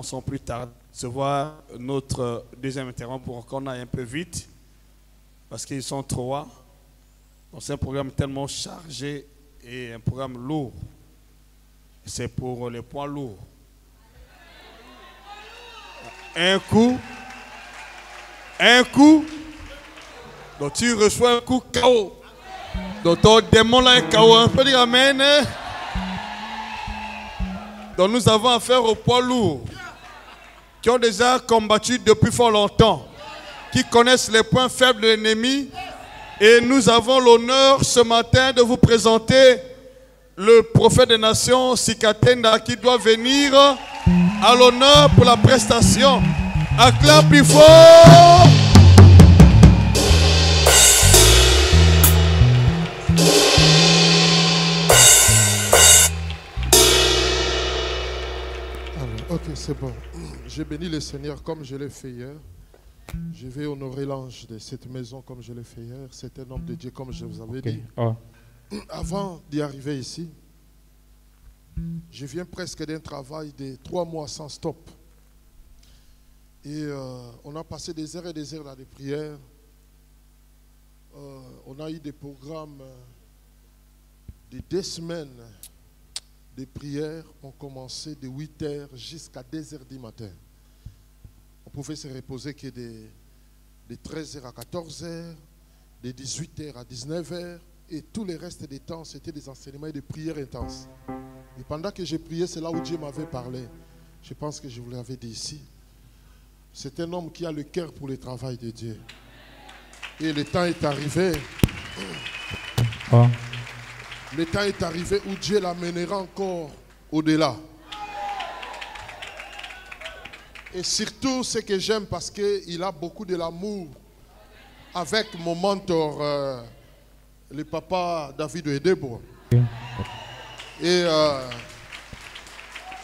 Sans plus tard, se voir notre deuxième intervention pour qu'on aille un peu vite parce qu'ils sont trois. C'est un programme tellement chargé et un programme lourd. C'est pour les poids lourds. Un coup. Donc tu reçois un coup KO. Donc ton démon là est KO. On peut dire amen. Donc nous avons affaire aux poids lourds qui ont déjà combattu depuis fort longtemps, qui connaissent les points faibles de l'ennemi. Et nous avons l'honneur ce matin de vous présenter le prophète des nations, Sikatenda, qui doit venir à l'honneur pour la prestation. Acclame plus fort. Ok, c'est bon. Je bénis le Seigneur comme je l'ai fait hier. Je vais honorer l'ange de cette maison comme je l'ai fait hier. C'est un homme de Dieu comme je vous avais dit. Avant d'y arriver ici, je viens presque d'un travail de 3 mois sans stop. Et on a passé des heures et des heures dans des prières. On a eu des programmes de 2 semaines. Les prières ont commencé de 8 h jusqu'à 2 h du matin. On pouvait se reposer que de 13 h à 14 h, de 18 h à 19 h, et tout le reste des temps, c'était des enseignements et des prières intenses. Et pendant que j'ai prié, c'est là où Dieu m'avait parlé. Je pense que je vous l'avais dit ici. C'est un homme qui a le cœur pour le travail de Dieu. Et le temps est arrivé. Le temps est arrivé où Dieu l'amènera encore au-delà. Et surtout, ce que j'aime, parce qu'il a beaucoup de l'amour avec mon mentor, le papa David Edebo. Et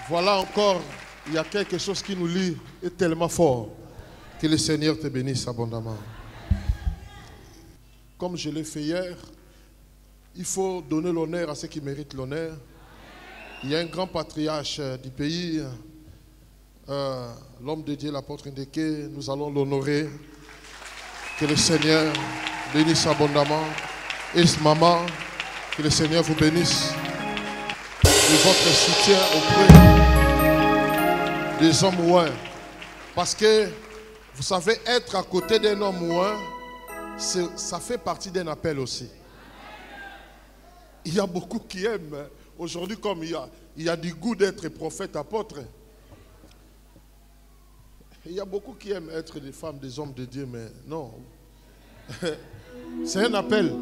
voilà encore, il y a quelque chose qui nous lie et tellement fort. Que le Seigneur te bénisse abondamment. Comme je l'ai fait hier, il faut donner l'honneur à ceux qui méritent l'honneur. Il y a un grand patriarche du pays, l'homme de Dieu, l'apôtre Ndeke. Nous allons l'honorer. Que le Seigneur bénisse abondamment. Et ce maman, que le Seigneur vous bénisse de votre soutien auprès des hommes ouins. Parce que, vous savez, être à côté d'un homme ouin, ça fait partie d'un appel aussi. Il y a beaucoup qui aiment. Aujourd'hui, comme il y a du goût d'être prophète, apôtre. Il y a beaucoup qui aiment être des femmes, des hommes de Dieu, mais non. C'est un appel.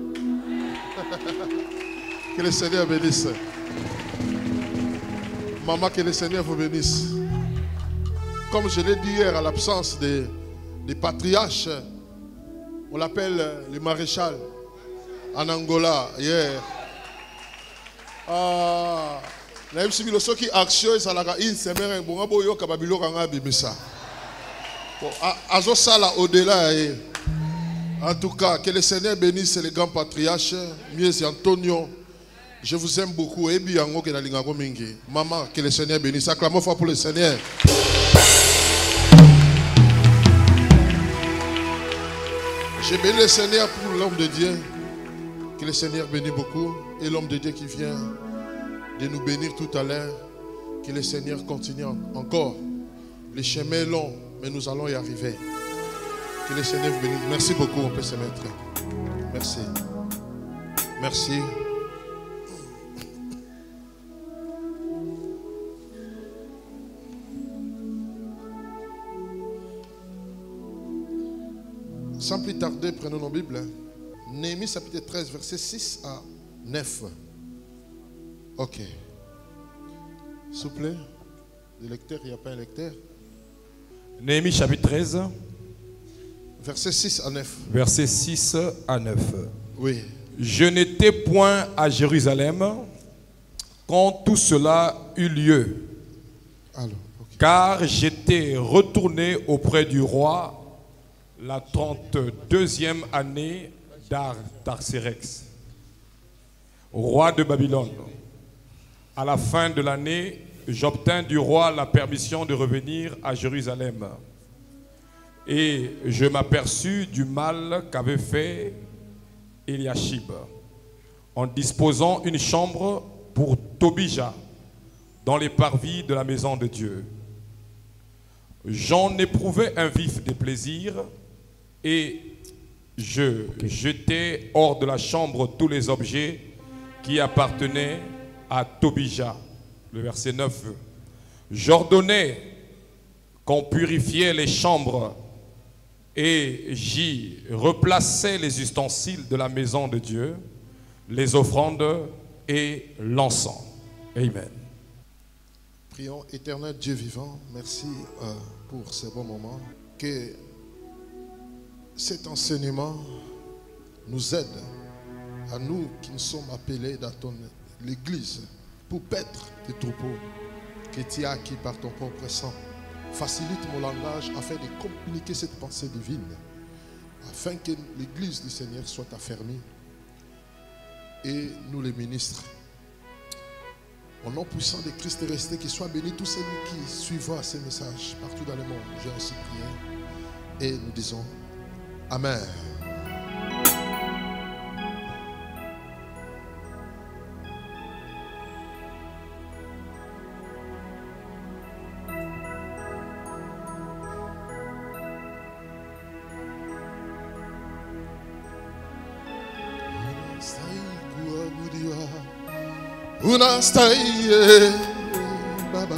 Que le Seigneur bénisse. Maman, que le Seigneur vous bénisse. Comme je l'ai dit hier, à l'absence des patriarches, on l'appelle le maréchal en Angola, hier. En tout cas, que le Seigneur bénisse les grands patriarches, Mieux Antonio. Je vous aime beaucoup. Maman, que le Seigneur bénisse. Acclamons fort pour le Seigneur. Je bénis le Seigneur pour l'homme de Dieu. Que le Seigneur bénisse beaucoup. Et l'homme de Dieu qui vient de nous bénir tout à l'heure. Que le Seigneur continue encore. Le chemin est long, mais nous allons y arriver. Que le Seigneur vous bénisse. Merci beaucoup, on peut se mettre. Merci. Merci. Sans plus tarder, prenons nos Bibles. Néhémie chapitre 13, verset 6 à 9. Ok. S'il vous plaît. Le lecteur, il n'y a pas un lecteur. Néhémie chapitre 13. Verset 6 à 9. Verset 6 à 9. Oui. Je n'étais point à Jérusalem quand tout cela eut lieu. Alors, okay. Car j'étais retourné auprès du roi la 32e année d'Artaxerxès, roi de Babylone. À la fin de l'année j'obtins du roi la permission de revenir à Jérusalem. Et je m'aperçus du mal qu'avait fait Eliashib en disposant une chambre pour Tobija dans les parvis de la maison de Dieu. J'en éprouvais un vif déplaisir et je jetai hors de la chambre tous les objets qui appartenaient à Tobija. Le verset 9. J'ordonnai qu'on purifiait les chambres et j'y replaçais les ustensiles de la maison de Dieu, les offrandes et l'encens. Amen. Prions, éternel Dieu vivant, merci pour ces bons moments. Que cet enseignement nous aide, à nous qui nous sommes appelés dans l'église, pour paître tes troupeaux que tu as acquis par ton propre sang. Facilite mon langage afin de communiquer cette pensée divine, afin que l'église du Seigneur soit affermie et nous les ministres. Au nom puissant de Christ resté, qu'il soit béni tous celui qui suivra ces messages partout dans le monde. J'ai ainsi prié et nous disons Amen. Unastahili Baba,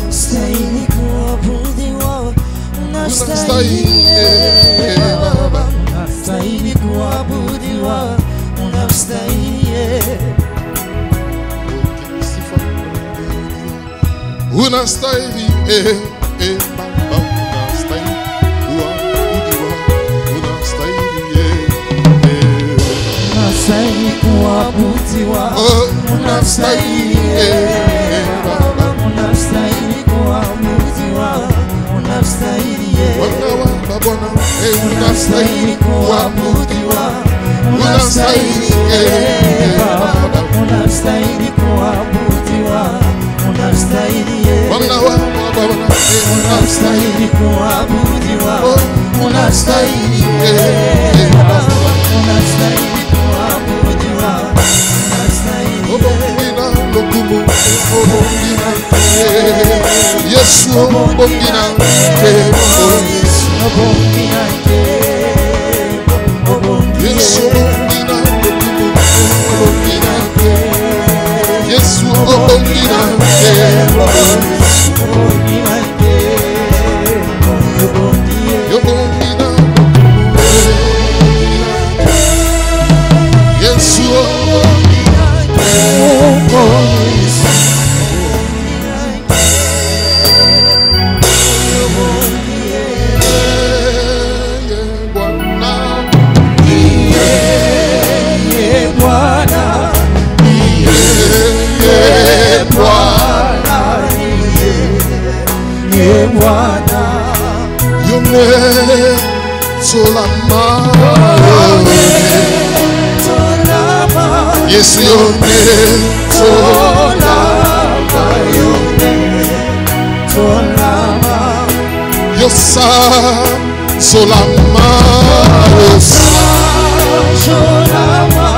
unastahili kuabudiwa, unastahili kuabudiwa, unastahili Baba, unastahili kuabudiwa, unastahili unastahili Baba, unastahili unastahili kuabudiwa, unastahili Baba, unastahili kuabudiwa, unastahili unastahili kuabudiwa, unastahili Baba, unastahili kuabudiwa, unastahili unastahili kuabudiwa, unastahili Baba, unastahili kuabudiwa, unastahili Yesu obongina Yesu Yesu obongina Yes, your name, your son, Solama,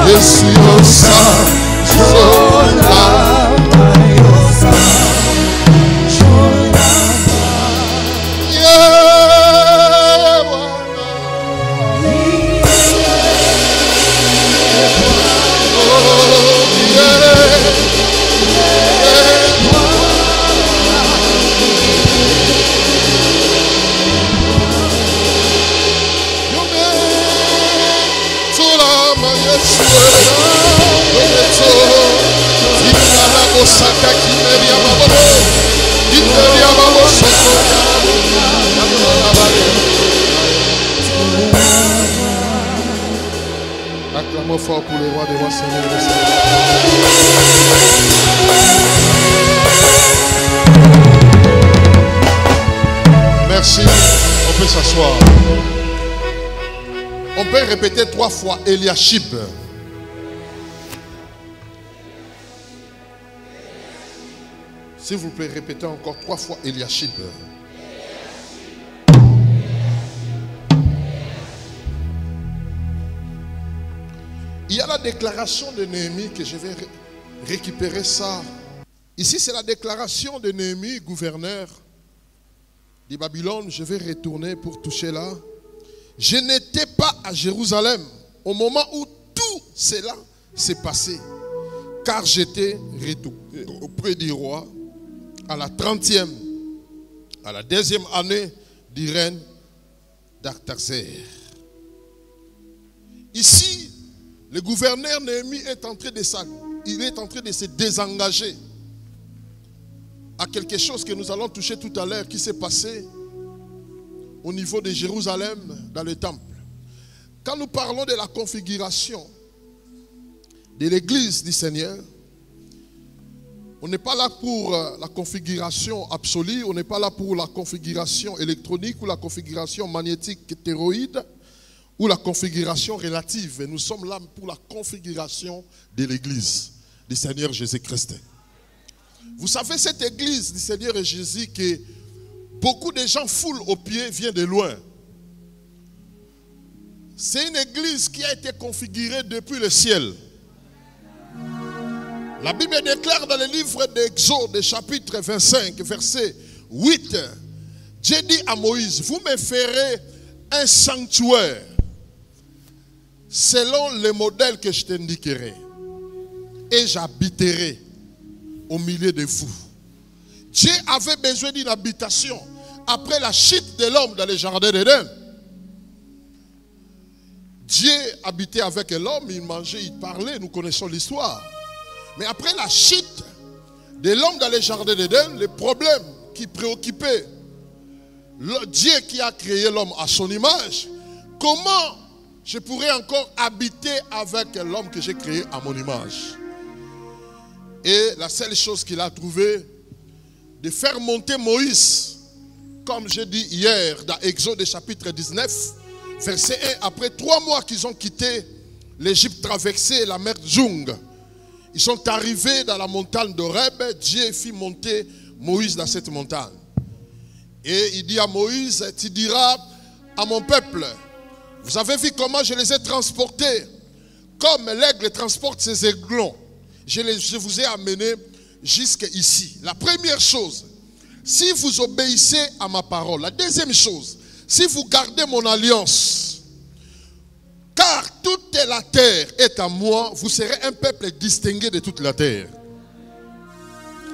yes, your son, Solama, Acclamons fort pour les rois des rois, Seigneur des Seigneurs. Merci, on peut s'asseoir. On peut répéter 3 fois Eliashib. S'il vous plaît, répétez encore 3 fois Eliashib. Il y a la déclaration de Néhémie que je vais récupérer ça. Ici, c'est la déclaration de Néhémie, gouverneur de Babylone. Je vais retourner pour toucher là. Je n'étais pas à Jérusalem au moment où tout cela s'est passé, car j'étais retourné auprès du roi à la 30e, à la 2e année du règne d'Artaxerxès. Ici, le gouverneur Néhémie est en train de se désengager à quelque chose que nous allons toucher tout à l'heure qui s'est passé au niveau de Jérusalem dans le temple. Quand nous parlons de la configuration de l'église du Seigneur, on n'est pas là pour la configuration absolue, on n'est pas là pour la configuration électronique ou la configuration magnétique thyroïde ou la configuration relative. Nous sommes là pour la configuration de l'église du Seigneur Jésus-Christ. Vous savez, cette église du Seigneur Jésus que beaucoup de gens foulent aux pieds vient de loin. C'est une église qui a été configurée depuis le ciel. La Bible déclare dans le livre d'Exode, chapitre 25, verset 8, Dieu dit à Moïse, vous me ferez un sanctuaire selon le modèle que je t'indiquerai, et j'habiterai au milieu de vous. Dieu avait besoin d'une habitation après la chute de l'homme dans le jardin d'Éden. Dieu habitait avec l'homme, il mangeait, il parlait, nous connaissons l'histoire. Mais après la chute de l'homme dans le jardin d'Éden, le problème qui préoccupait Dieu qui a créé l'homme à son image, comment je pourrais encore habiter avec l'homme que j'ai créé à mon image? Et la seule chose qu'il a trouvé, de faire monter Moïse, comme j'ai dit hier dans Exode chapitre 19, verset 1, après 3 mois qu'ils ont quitté l'Égypte, traversé la mer Djoung, ils sont arrivés dans la montagne d'Horeb. Dieu fit monter Moïse dans cette montagne. Et il dit à Moïse, tu diras à mon peuple, vous avez vu comment je les ai transportés, comme l'aigle transporte ses aiglons. Je vous ai amenés jusqu'ici. La première chose, si vous obéissez à ma parole. La deuxième chose, si vous gardez mon alliance, car toute la terre est à moi, vous serez un peuple distingué de toute la terre.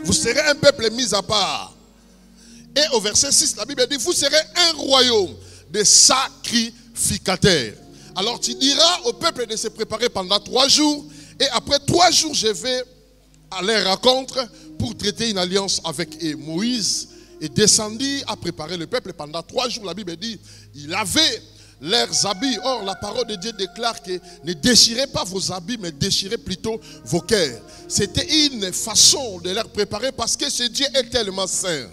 Vous serez un peuple mis à part. Et au verset 6, la Bible dit, vous serez un royaume de sacrificateurs. Alors tu diras au peuple de se préparer pendant 3 jours, et après 3 jours, je vais à leur rencontre pour traiter une alliance avec eux. Moïse est descendu à préparer le peuple pendant 3 jours. La Bible dit, il avait leurs habits. Or, la parole de Dieu déclare que ne déchirez pas vos habits, mais déchirez plutôt vos cœurs. C'était une façon de leur préparer parce que ce Dieu est tellement saint.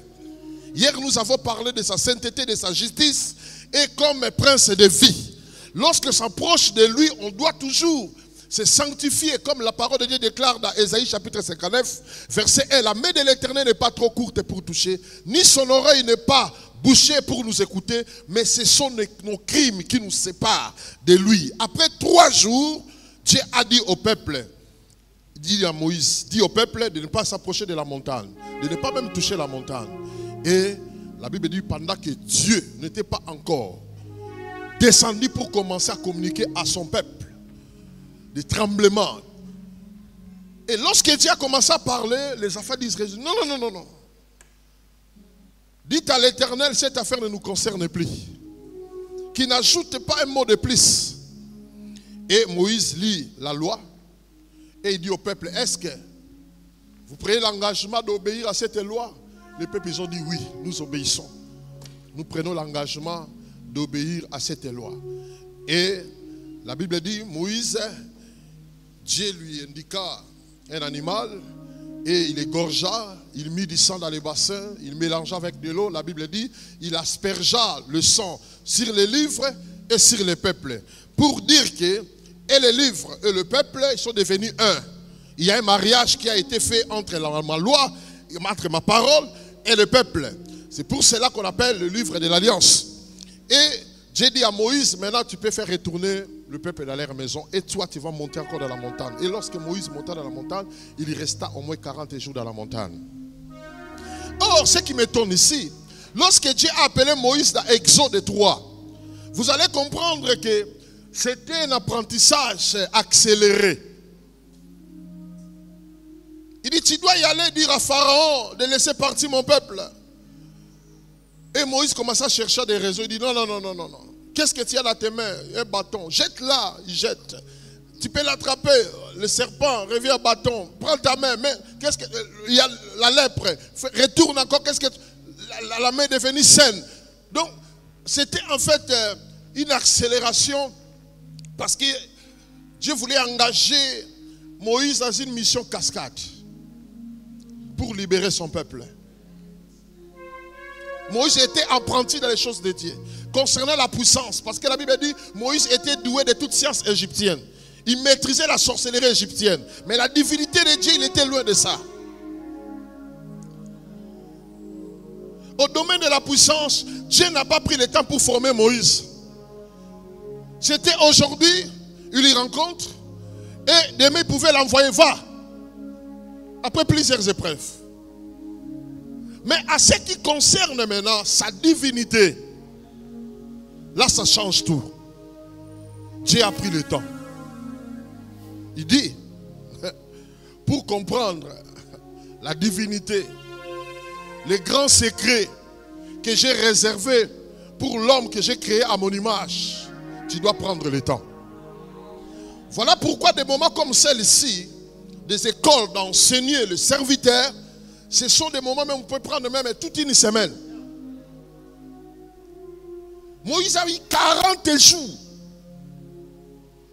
Hier, nous avons parlé de sa sainteté, de sa justice et comme prince de vie. Lorsque s'approche de lui, on doit toujours se sanctifier, comme la parole de Dieu déclare dans Ésaïe chapitre 59, verset 1. La main de l'Éternel n'est pas trop courte pour toucher, ni son oreille n'est pas bouchée pour nous écouter, mais ce sont nos crimes qui nous séparent de lui. Après 3 jours, Dieu a dit au peuple, dit à Moïse, dit au peuple de ne pas s'approcher de la montagne, de ne pas même toucher la montagne. Et la Bible dit, pendant que Dieu n'était pas encore descendu pour commencer à communiquer à son peuple, des tremblements. Et lorsque Dieu a commencé à parler, les affaires d'Israël disent, non, non, non, non, non. Dites à l'Éternel, cette affaire ne nous concerne plus. Qu'il n'ajoute pas un mot de plus. Et Moïse lit la loi et il dit au peuple, est-ce que vous prenez l'engagement d'obéir à cette loi? Les peuples ils ont dit oui, nous obéissons. Nous prenons l'engagement d'obéir à cette loi. Et la Bible dit, Moïse, Dieu lui indiqua un animal et il égorgea, il mit du sang dans les bassins, il mélangea avec de l'eau. La Bible dit, il aspergea le sang sur les livres et sur les peuples. pour dire que et le livre et le peuple, ils sont devenus un. Il y a un mariage qui a été fait entre ma loi, entre ma parole et le peuple. C'est pour cela qu'on appelle le livre de l'Alliance. Et Dieu dit à Moïse, maintenant tu peux faire retourner le peuple dans leur maison et toi tu vas monter encore dans la montagne. Et lorsque Moïse monta dans la montagne, il y resta au moins 40 jours dans la montagne. Or, ce qui m'étonne ici, lorsque Dieu a appelé Moïse dans Exode 3, vous allez comprendre que c'était un apprentissage accéléré. Il dit, tu dois y aller dire à Pharaon de laisser partir mon peuple. Et Moïse commence à chercher des raisons. Il dit, non. Qu'est-ce que tu as dans tes mains? Un bâton. Jette-la. Il jette. Tu peux l'attraper. Le serpent revient à bâton. Prends ta main. Mais qu'est-ce que... Il y a la lèpre. Retourne encore. Qu'est-ce que... La main est devenue saine. Donc, c'était en fait une accélération parce que Dieu voulait engager Moïse dans une mission cascade pour libérer son peuple. Moïse était apprenti dans les choses de Dieu. Concernant la puissance, parce que la Bible dit Moïse était doué de toute science égyptienne. Il maîtrisait la sorcellerie égyptienne. Mais la divinité de Dieu, il était loin de ça. Au domaine de la puissance, Dieu n'a pas pris le temps pour former Moïse. C'était aujourd'hui, il y rencontre, et demain il pouvait l'envoyer, va. Après plusieurs épreuves. Mais à ce qui concerne maintenant sa divinité, là ça change tout. Dieu a pris le temps. Il dit, pour comprendre la divinité, les grands secrets que j'ai réservés pour l'homme que j'ai créé à mon image, tu dois prendre le temps. Voilà pourquoi des moments comme celle-ci, des écoles d'enseigner le serviteur, ce sont des moments où on peut prendre même toute une semaine. Moïse a eu 40 jours.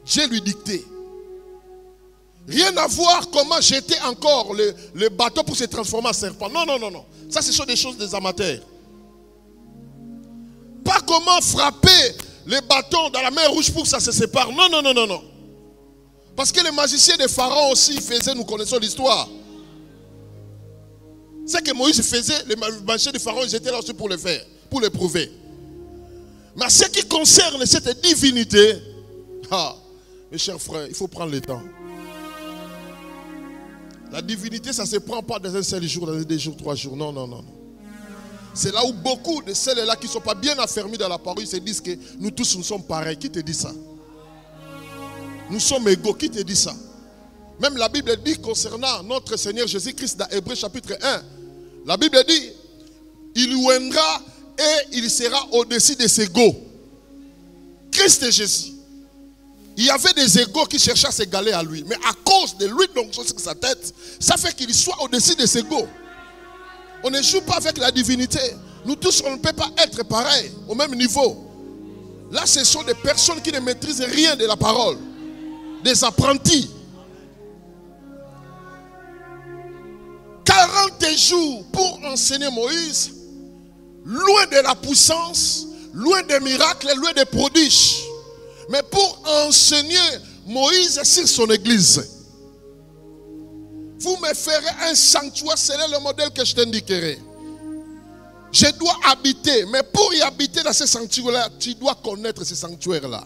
Dieu lui dictait. Rien à voir comment jeter encore le bateau pour se transformer en serpent. Non. Ça, ce sont des choses des amateurs. Pas comment frapper le bâton dans la mer rouge pour que ça se sépare. Non. Parce que les magiciens de Pharaon aussi faisaient, nous connaissons l'histoire. C'est que Moïse faisait, les magiciens de Pharaon, ils étaient là aussi pour le faire, pour le prouver. Mais ce qui concerne cette divinité, mes chers frères, il faut prendre le temps. La divinité, ça ne se prend pas dans un seul jour, dans 2 jours, 3 jours. Non. C'est là où beaucoup de celles-là qui ne sont pas bien affermis dans la parole se disent que nous tous nous sommes pareils. Qui te dit ça? Nous sommes égaux. Qui te dit ça? Même la Bible dit concernant notre Seigneur Jésus-Christ dans Hébreux chapitre 1. La Bible dit, il viendra et il sera au-dessus des égaux. Christ Jésus. Il y avait des égaux qui cherchaient à s'égaler à lui. Mais à cause de lui, donc, sur sa tête, ça fait qu'il soit au-dessus des égaux. On ne joue pas avec la divinité. Nous tous, on ne peut pas être pareils, au même niveau. Là, ce sont des personnes qui ne maîtrisent rien de la parole. Des apprentis. 40 jours pour enseigner Moïse, loin de la puissance, loin des miracles, loin des prodiges. Mais pour enseigner Moïse sur son église. Vous me ferez un sanctuaire, c'est le modèle que je t'indiquerai. Je dois habiter, mais pour y habiter dans ce sanctuaire-là, tu dois connaître ce sanctuaire-là.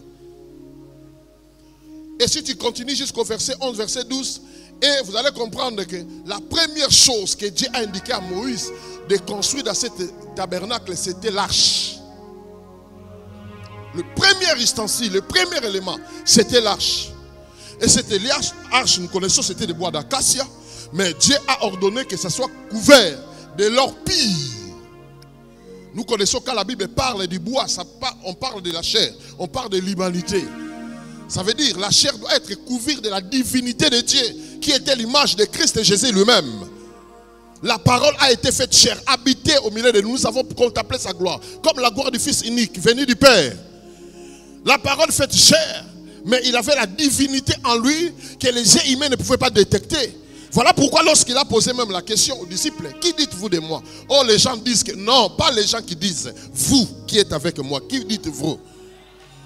Et si tu continues jusqu'au verset 11, verset 12, et vous allez comprendre que la première chose que Dieu a indiqué à Moïse de construire dans ce tabernacle, c'était l'arche. Le premier ustensile, le premier élément, c'était l'arche. Et c'était l'arche, nous connaissons, c'était des bois d'acacia. Mais Dieu a ordonné que ça soit couvert de l'or pire. Nous connaissons quand la Bible parle du bois, on parle de la chair, on parle de l'humanité. Ça veut dire la chair doit être couverte de la divinité de Dieu, qui était l'image de Christ Jésus lui-même. La parole a été faite chair, habitée au milieu de nous. Nous avons contemplé sa gloire, comme la gloire du Fils unique, venu du Père. La parole faite chair, mais il avait la divinité en lui que les yeux humains ne pouvaient pas détecter. Voilà pourquoi lorsqu'il a posé même la question aux disciples, qui dites-vous de moi? Oh, les gens disent que non, pas les gens qui disent, vous qui êtes avec moi, qui dites-vous?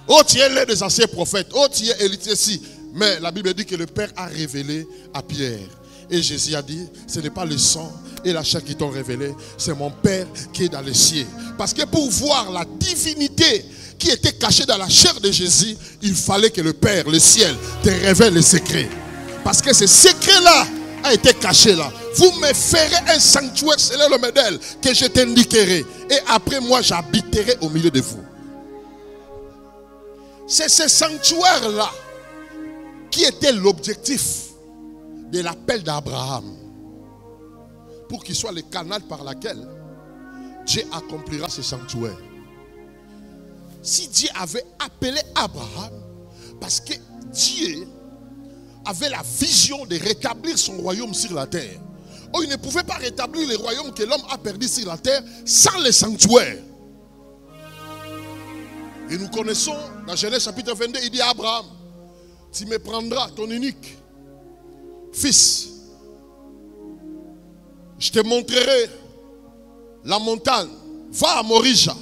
Oh, tu es l'un des anciens prophètes. Oh, tu es Élie. Mais la Bible dit que le Père a révélé à Pierre. Et Jésus a dit, ce n'est pas le sang et la chair qui t'ont révélé, c'est mon Père qui est dans les cieux. Parce que pour voir la divinité qui était cachée dans la chair de Jésus, il fallait que le Père, le ciel, te révèle les secrets. Parce que ce secret-là a été caché là. Vous me ferez un sanctuaire, c'est le modèle que je t'indiquerai. Et après moi, j'habiterai au milieu de vous. C'est ce sanctuaire-là qui était l'objectif de l'appel d'Abraham, pour qu'il soit le canal par lequel Dieu accomplira ce sanctuaire. Si Dieu avait appelé Abraham, parce que Dieu avait la vision de rétablir son royaume sur la terre. Oh, il ne pouvait pas rétablir le royaume que l'homme a perdu sur la terre sans le sanctuaire. Et nous connaissons, dans Genèse chapitre 22, il dit à Abraham, tu me prendras ton unique fils. Je te montrerai la montagne. Va à Morija.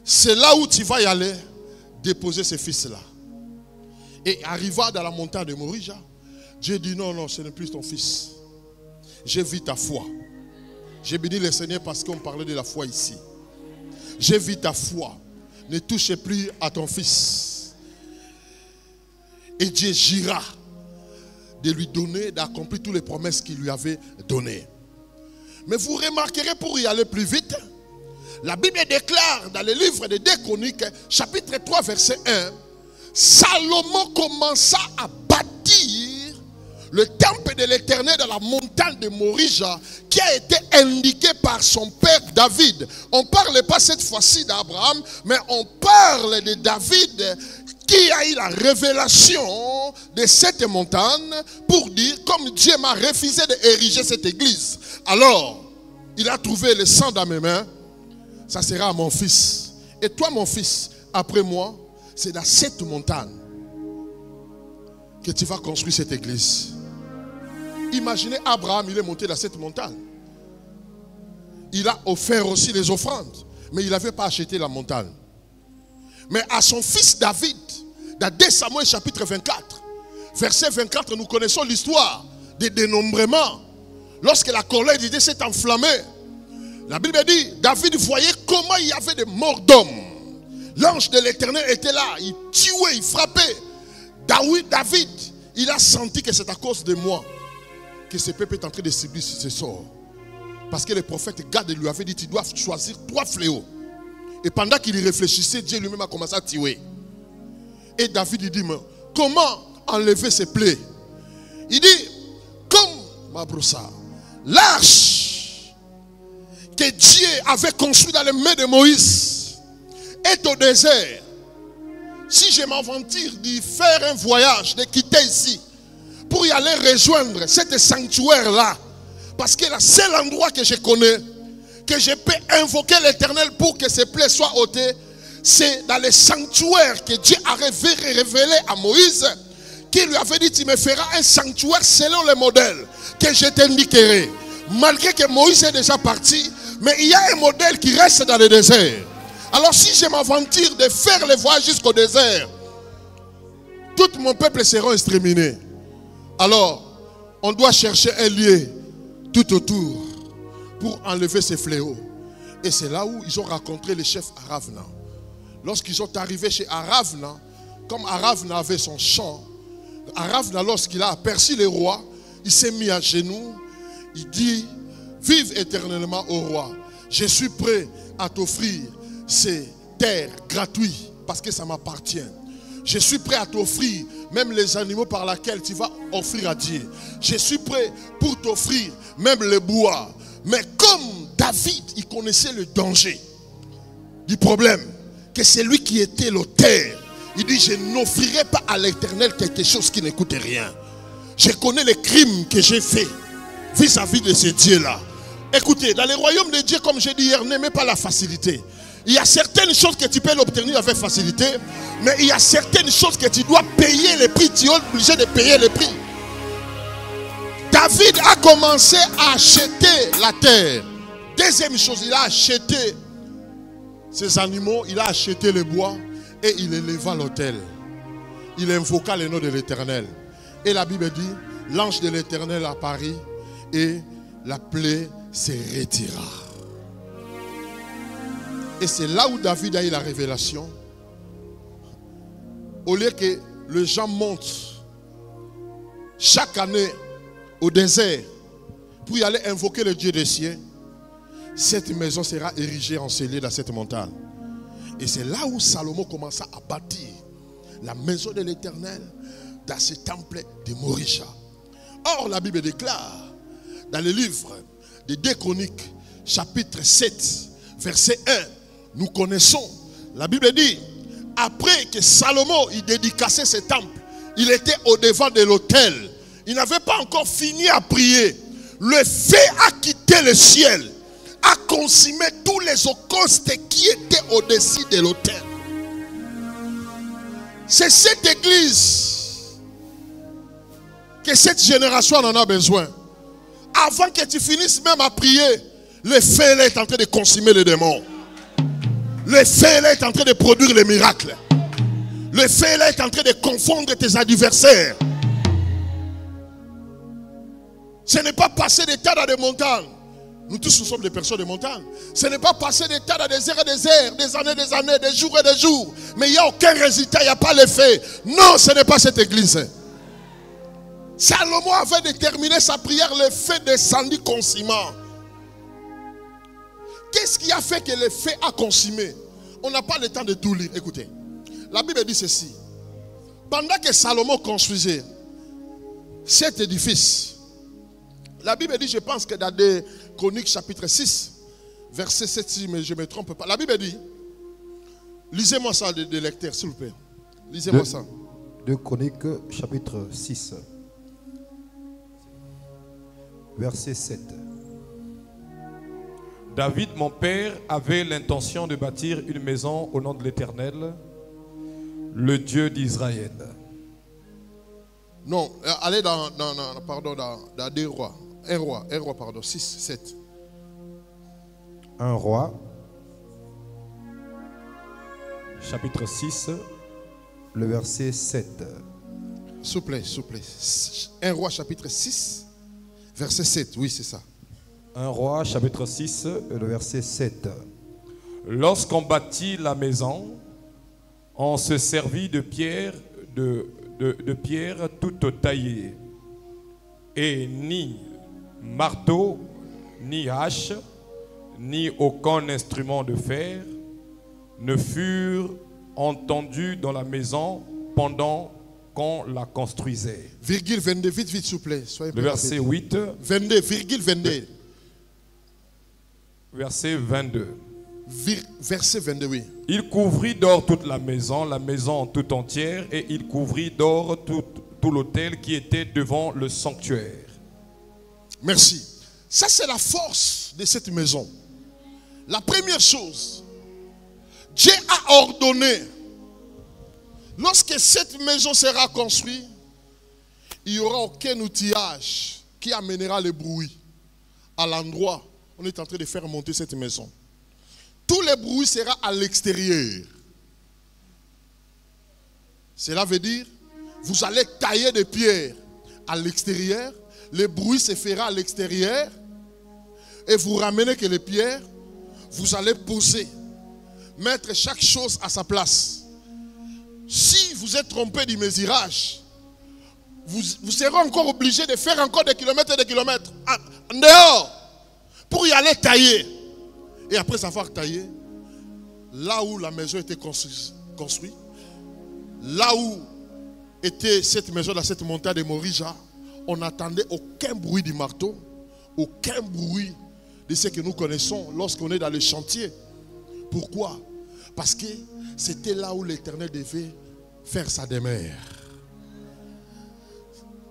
C'est là où tu vas y aller déposer ce fils-là. Et arriva dans la montagne de Morija, Dieu dit non, non, ce n'est plus ton fils. J'ai vu ta foi. J'ai béni le Seigneur parce qu'on parlait de la foi ici. J'ai vu ta foi. Ne touche plus à ton fils. Et Dieu jura de lui donner, d'accomplir toutes les promesses qu'il lui avait données. Mais vous remarquerez, pour y aller plus vite, la Bible déclare dans le livre de 2 Chroniques, chapitre 3, verset 1, Salomon commença à bâtir le temple de l'Éternel dans la montagne de Morija, qui a été indiqué par son père David. On ne parle pas cette fois-ci d'Abraham, mais on parle de David qui a eu la révélation de cette montagne pour dire, comme Dieu m'a refusé d'ériger cette église, alors il a trouvé le sang dans mes mains, ça sera à mon fils. Et toi, mon fils, après moi, c'est dans cette montagne que tu vas construire cette église. Imaginez, Abraham, il est monté dans cette montagne. Il a offert aussi les offrandes, mais il n'avait pas acheté la montagne. Mais à son fils David, dans 2 Samuel chapitre 24, verset 24, nous connaissons l'histoire des dénombrements. Lorsque la colère de Dieu s'est enflammée, la Bible dit, David voyait comment il y avait des morts d'hommes. L'ange de l'Éternel était là, il tuait, il frappait. David, il a senti que c'est à cause de moi que ce peuple est en train de subir ce sort. Parce que le prophète Gad lui avait dit, tu dois choisir 3 fléaux. Et pendant qu'il y réfléchissait, Dieu lui-même a commencé à tuer. Et David il dit, mais comment enlever ces plaies? Il dit, comme ma broussa, l'arche que Dieu avait construite dans les mains de Moïse est au désert. Si je m'aventure d'y faire un voyage, de quitter ici, pour y aller rejoindre cet sanctuaire-là, parce que le seul endroit que je connais, que je peux invoquer l'Éternel pour que ces plaies soient ôtées, c'est dans le sanctuaire que Dieu a révélé à Moïse, qui lui avait dit, tu me feras un sanctuaire selon le modèle que je t'indiquerai. Malgré que Moïse est déjà parti, mais il y a un modèle qui reste dans le désert. Alors si je m'aventure de faire le voyage jusqu'au désert, tout mon peuple sera exterminé. Alors, on doit chercher un lieu tout autour pour enlever ces fléaux. Et c'est là où ils ont rencontré le chef Aravna. Lorsqu'ils sont arrivés chez Aravna, comme Aravna avait son champ, Aravna, lorsqu'il a aperçu le roi, il s'est mis à genoux. Il dit, vive éternellement au roi. Je suis prêt à t'offrir ces terres gratuites parce que ça m'appartient. Je suis prêt à t'offrir même les animaux par lesquels tu vas offrir à Dieu. Je suis prêt pour t'offrir même le bois. Mais comme David, il connaissait le danger du problème, que c'est lui qui était l'auteur. Il dit, je n'offrirai pas à l'Éternel quelque chose qui ne coûte rien. Je connais les crimes que j'ai faits vis-à-vis de ce Dieu-là. Écoutez, dans le royaume de Dieu, comme j'ai dit hier, n'aimez pas la facilité. Il y a certaines choses que tu peux l'obtenir avec facilité, mais il y a certaines choses que tu dois payer le prix. Tu es obligé de payer le prix. David a commencé à acheter la terre. Deuxième chose, il a acheté ses animaux, il a acheté le bois Et il éleva l'autel. Il invoqua le nom de l'Éternel. Et la Bible dit, l'ange de l'Éternel apparut et la plaie se retira. Et c'est là où David a eu la révélation. Au lieu que les gens montent chaque année au désert pour y aller invoquer le Dieu des cieux, cette maison sera érigée, encelée dans cette montagne. Et c'est là où Salomon commença à bâtir la maison de l'Éternel dans ce temple de Morisha. Or, la Bible déclare dans le livre de 2 Chroniques, chapitre 7, verset 1, nous connaissons, la Bible dit, après que Salomon il dédicaçait ce temple, il était au devant de l'autel. Il n'avait pas encore fini à prier. Le feu a quitté le ciel, a consumé tous les holocaustes qui étaient au-dessus de l'autel. C'est cette église que cette génération en a besoin. Avant que tu finisses même à prier, le feu est en train de consumer les démons. Le feu est en train de produire les miracles. Le feu est en train de confondre tes adversaires. Ce n'est pas passer des tas dans des montagnes. Nous tous nous sommes des personnes de montagne. Ce n'est pas passer des tas dans des heures et des heures, des années, des jours et des jours. Mais il n'y a aucun résultat, il n'y a pas l'effet. Non, ce n'est pas cette église. Salomon avait déterminé sa prière, le feu descendit consumant. Qu'est-ce qui a fait que le feu a consumé? On n'a pas le temps de tout lire. Écoutez, la Bible dit ceci. Pendant que Salomon construisait cet édifice, la Bible dit, je pense que dans 2 Chroniques chapitre 6, verset 7, si je ne me trompe pas. La Bible dit, lisez-moi ça de lecteur, s'il vous plaît. Lisez-moi ça. 2 Chroniques chapitre 6, verset 7. David, mon père, avait l'intention de bâtir une maison au nom de l'Éternel, le Dieu d'Israël. Non, allez dans 2 rois. 1 roi, pardon, 6, 7. 1 roi, chapitre 6, le verset 7. S'il vous plaît. 1 roi, chapitre 6, verset 7. Oui, c'est ça. 1 roi, chapitre 6, le verset 7. Lorsqu'on bâtit la maison, on se servit de pierres de pierres toutes taillées, et ni marteau, ni hache, ni aucun instrument de fer ne furent entendus dans la maison pendant qu'on la construisait. Virgule 22, vite, s'il vous plaît. Le verset 8. 22, virgule 22. Verset 22. Verset 22, oui. Il couvrit d'or toute la maison tout entière, et il couvrit d'or tout l'autel qui était devant le sanctuaire. Merci. Ça, c'est la force de cette maison. La première chose, Dieu a ordonné, lorsque cette maison sera construite, il n'y aura aucun outillage qui amènera le bruit à l'endroit où on est en train de faire monter cette maison. Tout le bruit sera à l'extérieur. Cela veut dire, vous allez tailler des pierres à l'extérieur, le bruit se fera à l'extérieur, et vous ramenez que les pierres, vous allez poser, mettre chaque chose à sa place. Si vous êtes trompé du mesurage, vous serez encore obligé de faire encore des kilomètres et des kilomètres en dehors pour y aller tailler. Et après avoir taillé, là où la maison était construite, là où était cette maison dans cette montagne de Morisha, on n'attendait aucun bruit du marteau, aucun bruit de ce que nous connaissons lorsqu'on est dans le chantier. Pourquoi? Parce que c'était là où l'Éternel devait faire sa demeure.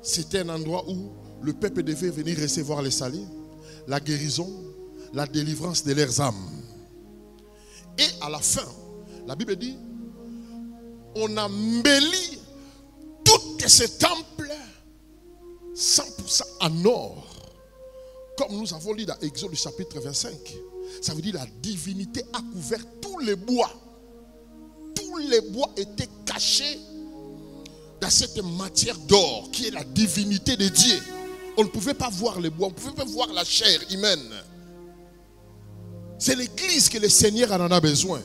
C'était un endroit où le peuple devait venir recevoir les saluts, la guérison, la délivrance de leurs âmes. Et à la fin, la Bible dit, on a embelli tout ce temple 100% en or. Comme nous avons lu dans Exode chapitre 25. Ça veut dire la divinité a couvert tous les bois. Tous tous les bois étaient cachés dans cette matière d'or qui est la divinité de Dieu. On ne pouvait pas voir les bois, on ne pouvait pas voir la chair humaine. C'est l'église que le Seigneur en a besoin.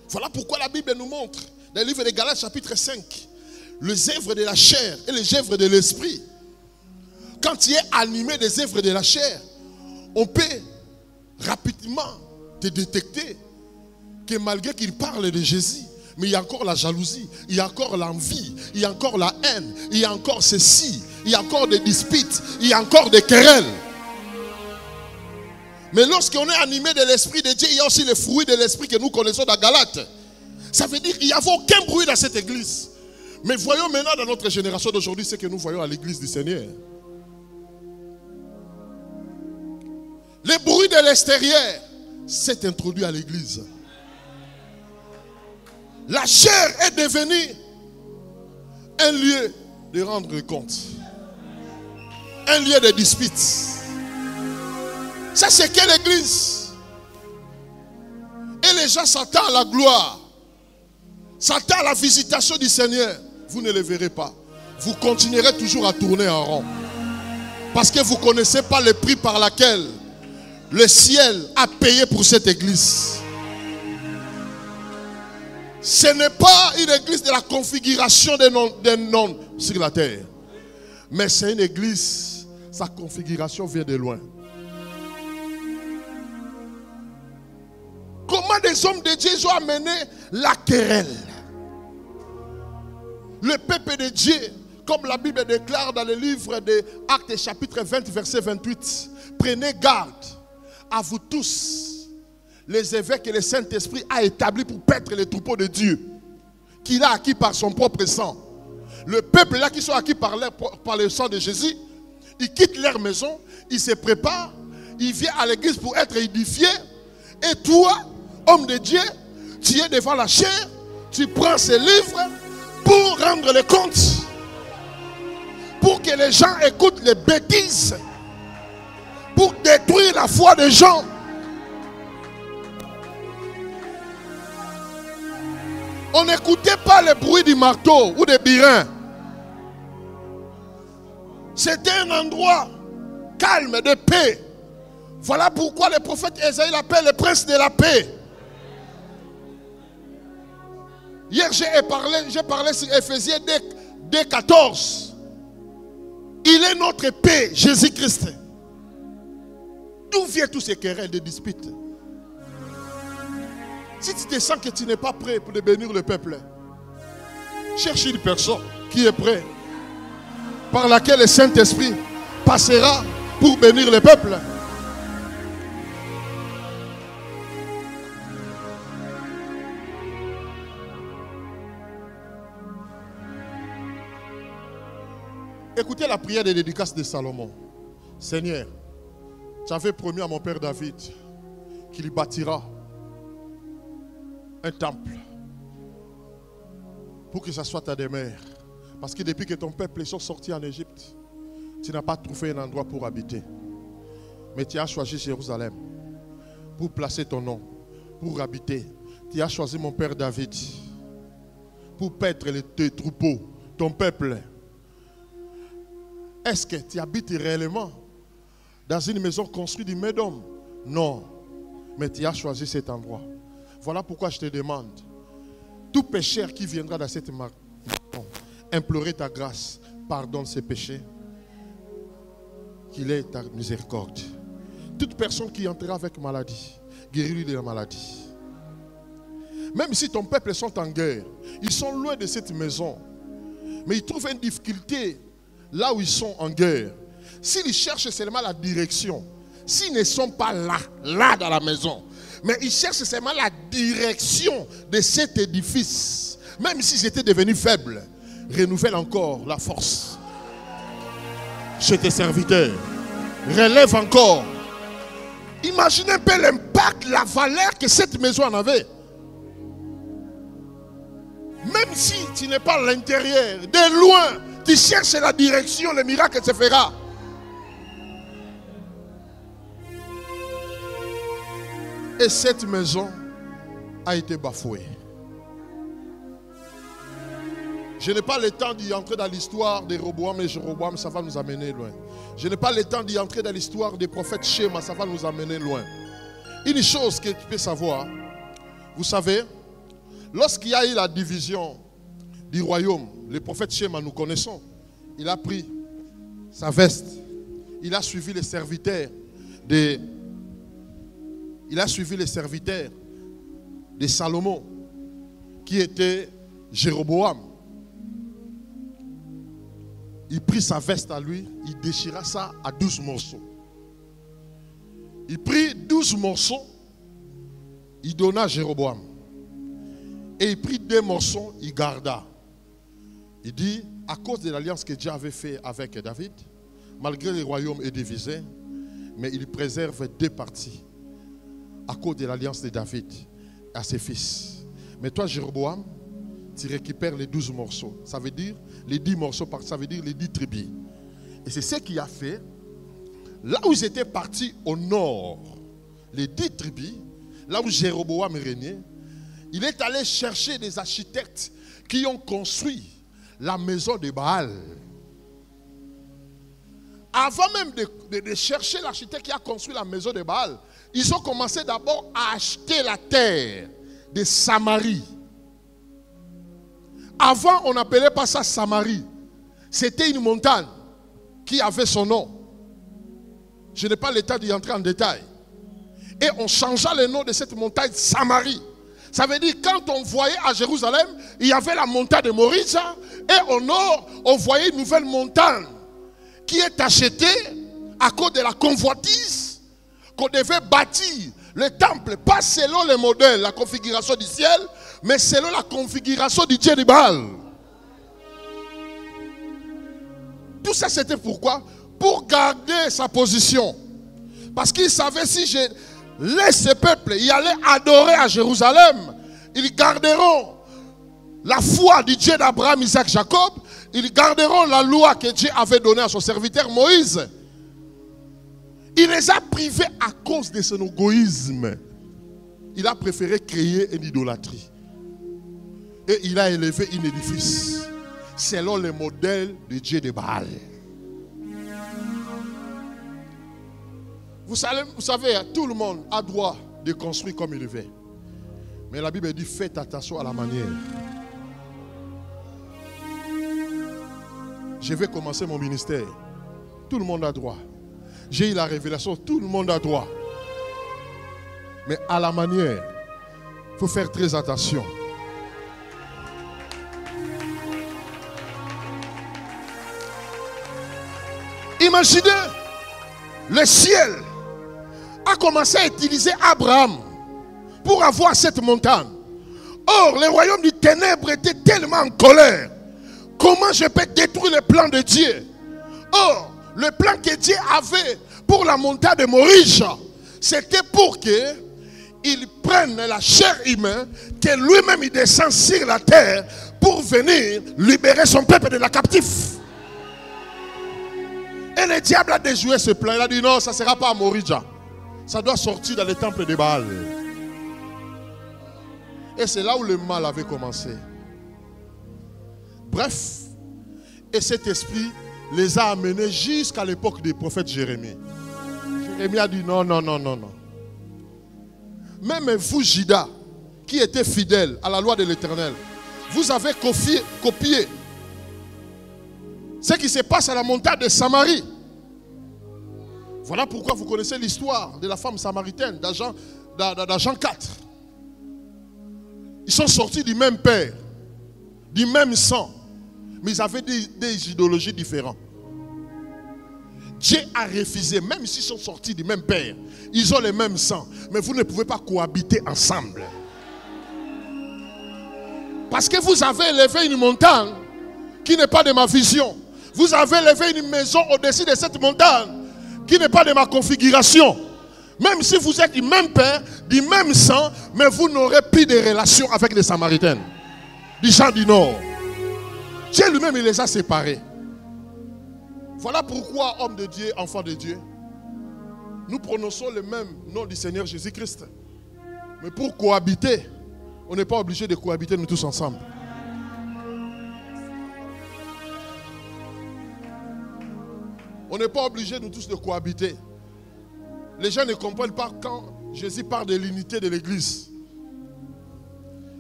Voilà pourquoi la Bible nous montre, dans le livre de Galates chapitre 5, les œuvres de la chair et les œuvres de l'esprit. Quand tu es animé des œuvres de la chair, on peut rapidement te détecter que malgré qu'il parle de Jésus, mais il y a encore la jalousie, il y a encore l'envie, il y a encore la haine, il y a encore ceci, il y a encore des disputes, il y a encore des querelles. Mais lorsqu'on est animé de l'esprit de Dieu, il y a aussi les fruits de l'esprit que nous connaissons dans Galates. Ça veut dire qu'il n'y avait aucun bruit dans cette église. Mais voyons maintenant dans notre génération d'aujourd'hui ce que nous voyons à l'église du Seigneur. Le bruit de l'extérieur s'est introduit à l'église. La chair est devenue un lieu de rendre compte. Un lieu de dispute. Ça c'est quelle église? Et les gens s'attendent à la gloire. S'attendent à la visitation du Seigneur. Vous ne le verrez pas. Vous continuerez toujours à tourner en rond. Parce que vous ne connaissez pas le prix par lequel le ciel a payé pour cette église. Ce n'est pas une église de la configuration des noms sur la terre. Mais c'est une église, sa configuration vient de loin. Comment des hommes de Dieu ont amené la querelle? Le peuple de Dieu, comme la Bible déclare dans le livre des Actes chapitre 20 verset 28, prenez garde à vous tous, les évêques et le Saint-Esprit a établi pour paître les troupeaux de Dieu, qu'il a acquis par son propre sang. Le peuple là qui sont acquis par le sang de Jésus, ils quittent leur maison, ils se préparent, ils viennent à l'église pour être édifiés. Et toi, homme de Dieu, tu es devant la chair, tu prends ces livres pour rendre les comptes, pour que les gens écoutent les bêtises, pour détruire la foi des gens. On n'écoutait pas le bruit du marteau ou des birins. C'était un endroit calme de paix. Voilà pourquoi le prophète Ésaïe l'appelle le prince de la paix. Hier j'ai parlé sur Éphésiens 2:14. Il est notre paix, Jésus-Christ. D'où viennent tous ces querelles de disputes? Si tu te sens que tu n'es pas prêt pour bénir le peuple, cherche une personne qui est prête, par laquelle le Saint-Esprit passera pour bénir le peuple. Écoutez la prière de dédicace de Salomon. Seigneur, tu avais promis à mon père David qu'il bâtira un temple pour que ça soit ta demeure. Parce que depuis que ton peuple est sorti en Égypte, tu n'as pas trouvé un endroit pour habiter. Mais tu as choisi Jérusalem pour placer ton nom, pour habiter. Tu as choisi mon père David pour paître tes troupeaux, ton peuple. Est-ce que tu habites réellement dans une maison construite du Médom? Non. Mais tu as choisi cet endroit. Voilà pourquoi je te demande, tout pécheur qui viendra dans cette maison, implorer ta grâce, pardonne ses péchés, qu'il ait ta miséricorde. Toute personne qui entrera avec maladie, guéris-lui de la maladie. Même si ton peuple sont en guerre, ils sont loin de cette maison, mais ils trouvent une difficulté là où ils sont en guerre. S'ils cherchent seulement la direction, s'ils ne sont pas là dans la maison, mais ils cherchent seulement la direction de cet édifice, même s'ils étaient devenus faibles, renouvelle encore la force chez tes serviteurs. Relève encore. Imaginez un peu l'impact, la valeur que cette maison en avait. Même si tu n'es pas à l'intérieur, de loin, tu cherches la direction, le miracle se fera. Et cette maison a été bafouée. Je n'ai pas le temps d'y entrer dans l'histoire de Roboam et Jéroboam, ça va nous amener loin. Je n'ai pas le temps d'y entrer dans l'histoire des prophètes Shema, ça va nous amener loin. Une chose que tu peux savoir, vous savez, lorsqu'il y a eu la division du royaume, le prophète Shema, nous connaissons, il a pris sa veste, il a suivi les serviteurs de Salomon, qui était Jéroboam. Il prit sa veste à lui, il déchira ça à 12 morceaux. Il prit 12 morceaux, il donna à Jéroboam. Et il prit 2 morceaux, il garda. Il dit, à cause de l'alliance que Dieu avait faite avec David, malgré le royaume est divisé, mais il préserve 2 parties à cause de l'alliance de David à ses fils. Mais toi, Jéroboam, tu récupères les 12 morceaux. Ça veut dire les 10 morceaux, ça veut dire les 10 tribus. Et c'est ce qu'il a fait. Là où ils étaient partis au nord, les 10 tribus, là où Jéroboam régnait, il est allé chercher des architectes qui ont construit la maison de Baal. Avant même de chercher l'architecte qui a construit la maison de Baal, ils ont commencé d'abord à acheter la terre de Samarie. Avant, on n'appelait pas ça Samarie. C'était une montagne qui avait son nom. Je n'ai pas le temps d'y entrer en détail. Et on changea le nom de cette montagne Samarie. Ça veut dire quand on voyait à Jérusalem, il y avait la montagne de Moria. Et au nord, on voyait une nouvelle montagne qui est achetée à cause de la convoitise qu'on devait bâtir le temple, pas selon le modèle, la configuration du ciel, mais selon la configuration du Dieu de Baal. Tout ça c'était pourquoi? Pour garder sa position. Parce qu'il savait si je laisse ce peuple y aller adorer à Jérusalem, ils garderont la foi du Dieu d'Abraham, Isaac, Jacob. Ils garderont la loi que Dieu avait donnée à son serviteur Moïse. Il les a privés à cause de son égoïsme. Il a préféré créer une idolâtrie. Et il a élevé un édifice selon le modèle du Dieu de Baal. Vous savez, tout le monde a droit de construire comme il veut. Mais la Bible dit, faites attention à la manière. Je vais commencer mon ministère. Tout le monde a droit. J'ai eu la révélation, tout le monde a droit. Mais à la manière, il faut faire très attention. Imaginez, le ciel a commencé à utiliser Abraham pour avoir cette montagne. Or, le royaume du ténèbre était tellement en colère. Comment je peux détruire le plan de Dieu? Or, le plan que Dieu avait pour la montagne de Moria, c'était pour qu'il prenne la chair humaine, que lui-même il descend sur la terre pour venir libérer son peuple de la captive. Et le diable a déjoué ce plan. Il a dit non, ça ne sera pas à Moria. Ça doit sortir dans le temple de Baal. Et c'est là où le mal avait commencé. Bref, et cet esprit les a amenés jusqu'à l'époque du prophète Jérémie. Jérémie a dit non, non, non, non, non. Même vous, Juda, qui était fidèle à la loi de l'Éternel, vous avez copié ce qui se passe à la montagne de Samarie. Voilà pourquoi vous connaissez l'histoire de la femme samaritaine dans Jean 4. Ils sont sortis du même père, du même sang, mais ils avaient des idéologies différentes. Dieu a refusé, même s'ils sont sortis du même père, ils ont le même sang, mais vous ne pouvez pas cohabiter ensemble. Parce que vous avez élevé une montagne qui n'est pas de ma vision. Vous avez élevé une maison au-dessus de cette montagne qui n'est pas de ma configuration. Même si vous êtes du même père, du même sang, mais vous n'aurez plus de relations avec les Samaritaines, les gens du Nord. Dieu lui-même, il les a séparés. Voilà pourquoi, homme de Dieu, enfant de Dieu, nous prononçons le même nom du Seigneur Jésus-Christ. Mais pour cohabiter, on n'est pas obligé de cohabiter nous tous ensemble. On n'est pas obligé, nous tous, de cohabiter. Les gens ne comprennent pas quand Jésus parle de l'unité de l'Église.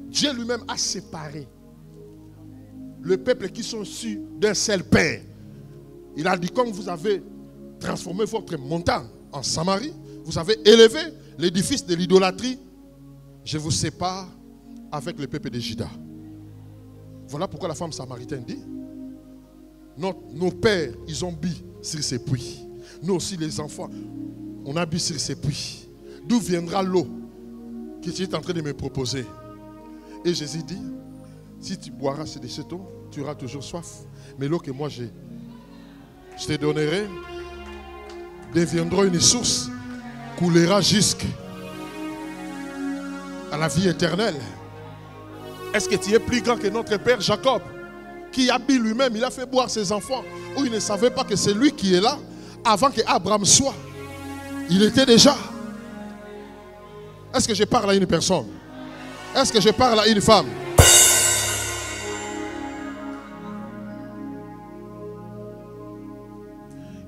Dieu lui-même a séparé le peuple qui sont issus d'un seul Père. Il a dit, comme vous avez transformé votre montagne en Samarie, vous avez élevé l'édifice de l'idolâtrie, je vous sépare avec le peuple de Juda. Voilà pourquoi la femme samaritaine dit, nos pères, ils ont bu sur ces puits. Nous aussi, les enfants, on a bu sur ces puits. D'où viendra l'eau que tu es en train de me proposer? Et Jésus dit, si tu boiras de cette eau, tu auras toujours soif. Mais l'eau que moi je te donnerai deviendra une source, coulera jusqu'à la vie éternelle. Est-ce que tu es plus grand que notre père Jacob, qui a bu lui-même, il a fait boire ses enfants, où il ne savait pas que c'est lui qui est là, avant que Abraham soit. Il était déjà. Est-ce que je parle à une personne? Est-ce que je parle à une femme?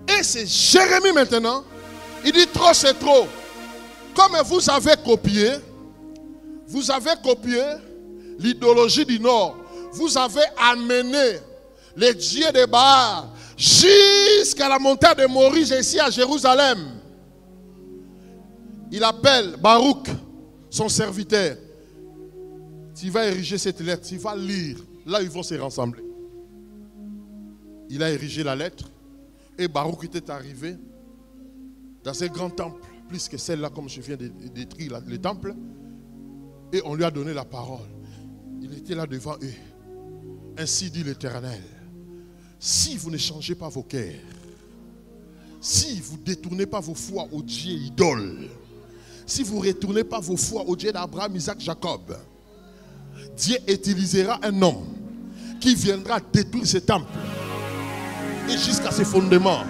Et c'est Jérémie maintenant. Il dit trop c'est trop. Comme vous avez copié l'idéologie du Nord. Vous avez amené les dieux de Baal jusqu'à la montagne de Morise ici à Jérusalem. Il appelle Baruch, son serviteur. Tu vas ériger cette lettre, tu vas lire. Là, ils vont se rassembler. Il a érigé la lettre. Et Baruch était arrivé dans un grand temple, plus que celle-là, comme je viens de détruire le temple. Et on lui a donné la parole. Il était là devant eux. Ainsi dit l'Éternel. Si vous ne changez pas vos cœurs, si vous ne détournez pas vos foi au Dieu idole, si vous ne retournez pas vos foi au Dieu d'Abraham, Isaac, Jacob, Dieu utilisera un homme qui viendra détruire ce temple. Et jusqu'à ses fondements,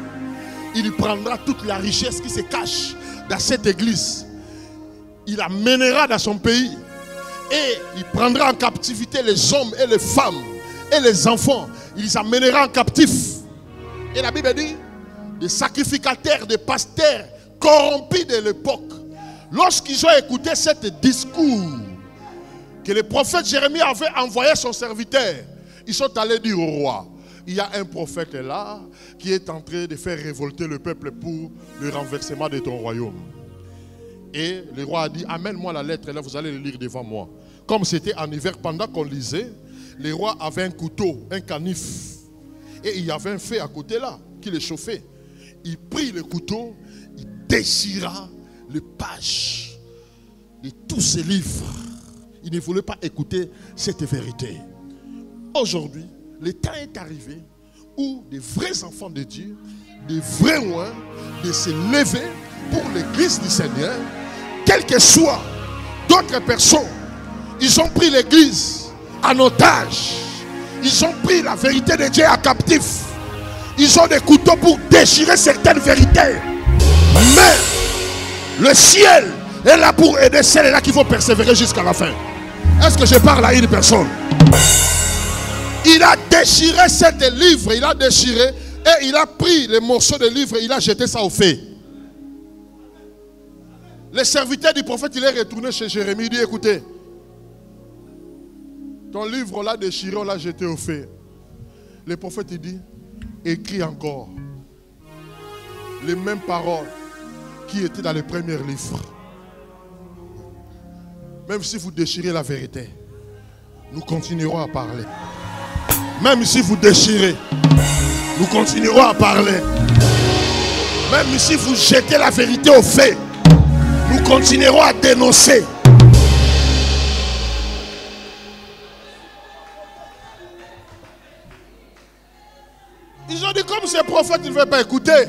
il prendra toute la richesse qui se cache dans cette église. Il amènera dans son pays. Et il prendra en captivité les hommes et les femmes et les enfants. Il les amènera en captif. Et la Bible dit, des sacrificateurs, des pasteurs corrompus de l'époque, lorsqu'ils ont écouté ce discours que le prophète Jérémie avait envoyé à son serviteur, ils sont allés dire au roi, il y a un prophète là qui est en train de faire révolter le peuple pour le renversement de ton royaume. Et le roi a dit, amène-moi la lettre, et là vous allez le lire devant moi. Comme c'était en hiver, pendant qu'on lisait, le roi avait un couteau, un canif. Et il y avait un feu à côté là, qui le chauffait. Il prit le couteau, il déchira les pages de tous ces livres. Il ne voulait pas écouter cette vérité. Aujourd'hui, le temps est arrivé où des vrais enfants de Dieu, des vrais oins, de se lever pour l'église du Seigneur, quelles que soient d'autres personnes. Ils ont pris l'église en otage. Ils ont pris la vérité de Dieu en captif. Ils ont des couteaux pour déchirer certaines vérités. Mais le ciel est là pour aider celles-là qui vont persévérer jusqu'à la fin. Est-ce que je parle à une personne? Il a déchiré cet livre, il a déchiré et il a pris les morceaux de livre et il a jeté ça au feu. Le serviteur du prophète, il est retourné chez Jérémie, il dit, écoutez, ton livre, on l'a déchiré, on l'a jeté au feu. Le prophète, il dit, écris encore les mêmes paroles qui étaient dans les premiers livres. Même si vous déchirez la vérité, nous continuerons à parler. Même si vous déchirez, nous continuerons à parler. Même si vous jetez la vérité au feu, nous continuerons à dénoncer. Ils ont dit, comme ce prophète, il ne veut pas écouter.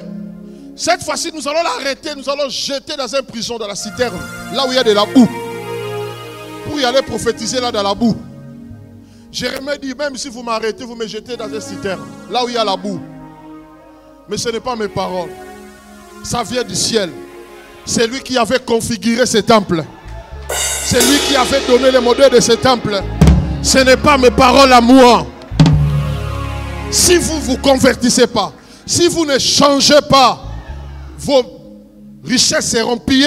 Cette fois-ci, nous allons l'arrêter, nous allons jeter dans une prison, dans la citerne, là où il y a de la boue. Pour y aller prophétiser là dans la boue. Jérémie dit, même si vous m'arrêtez, vous me jetez dans une citerne, là où il y a la boue. Mais ce n'est pas mes paroles. Ça vient du ciel. C'est lui qui avait configuré ce temple. C'est lui qui avait donné le modèle de ce temple. Ce n'est pas mes paroles à moi. Si vous ne vous convertissez pas, Si vous ne changez pas, vos richesses seront pillées,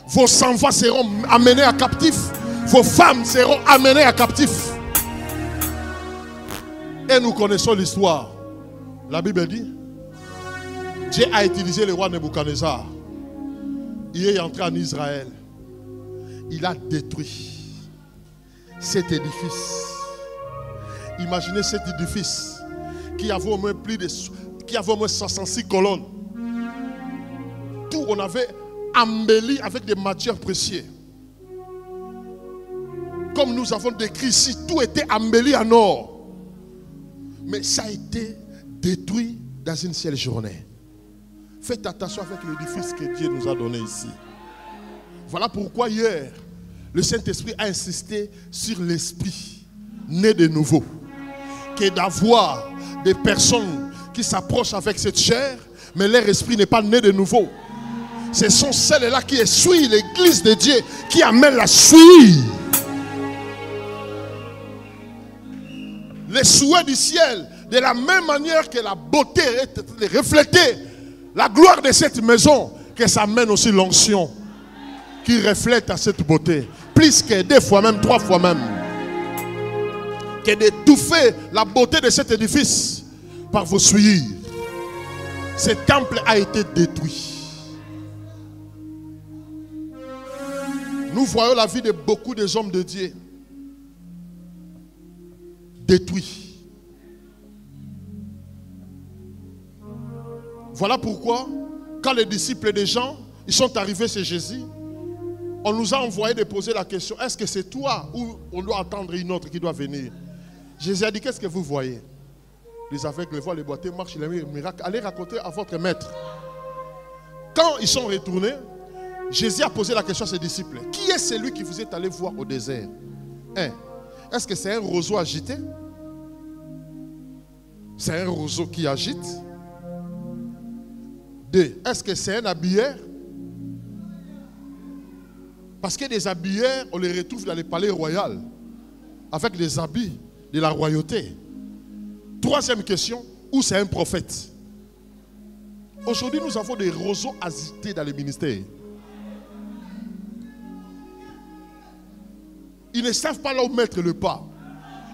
vos enfants seront amenés à captif, vos femmes seront amenées à captif. Et nous connaissons l'histoire. La Bible dit, Dieu a utilisé le roi Nebuchadnezzar. Il est entré en Israël. Il a détruit cet édifice. Imaginez cet édifice qui avait au moins qui avait au moins 66 colonnes. Tout on avait embelli avec des matières précieuses. Comme nous avons décrit ici, tout était embelli en or. Mais ça a été détruit dans une seule journée. Faites attention avec l'édifice que Dieu nous a donné ici. Voilà pourquoi hier, le Saint-Esprit a insisté sur l'esprit né de nouveau. Que d'avoir des personnes qui s'approchent avec cette chair, mais leur esprit n'est pas né de nouveau. Ce sont celles-là qui essuient l'église de Dieu, qui amènent la suie. Les souhaits du ciel, de la même manière que la beauté est reflétée, la gloire de cette maison, que ça amène aussi l'onction qui reflète à cette beauté. Plus que 2 fois même, 3 fois même. Que d'étouffer la beauté de cet édifice par vos souillures. Ce temple a été détruit. Nous voyons la vie de beaucoup des hommes de Dieu détruits. Voilà pourquoi, quand les disciples des gens, ils sont arrivés chez Jésus, on nous a envoyé de poser la question, est-ce que c'est toi ou on doit attendre une autre qui doit venir? Jésus a dit, qu'est-ce que vous voyez? Les aveugles voient, les boiteux marchent, il a mis un miracle. Allez raconter à votre maître. Quand ils sont retournés, Jésus a posé la question à ses disciples. Qui est celui qui vous est allé voir au désert? Est-ce que c'est un roseau agité? C'est un roseau qui agite? 2. Est-ce que c'est un habilleur? Parce que des habilleurs, on les retrouve dans les palais royaux, avec des habits de la royauté. 3e question, où c'est un prophète? Aujourd'hui, nous avons des roseaux agités dans les ministères. Ils ne savent pas là où mettre le pas.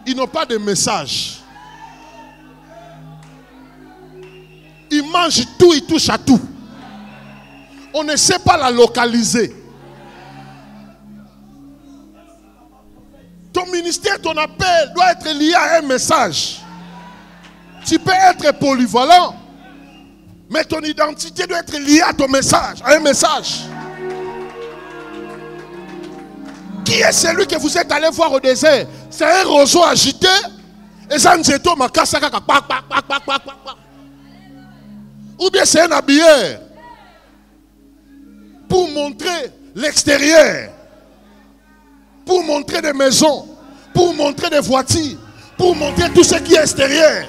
Ils n'ont pas de message. Ils mangent tout, ils touchent à tout. On ne sait pas la localiser. Ton ministère, ton appel doit être lié à un message. Tu peux être polyvalent, mais ton identité doit être liée à ton message, à un message. Qui est celui que vous êtes allé voir au désert? C'est un roseau agité. Et ça ou bien c'est un habilleur pour montrer l'extérieur, pour montrer des maisons, pour montrer des voitures, pour montrer tout ce qui est extérieur.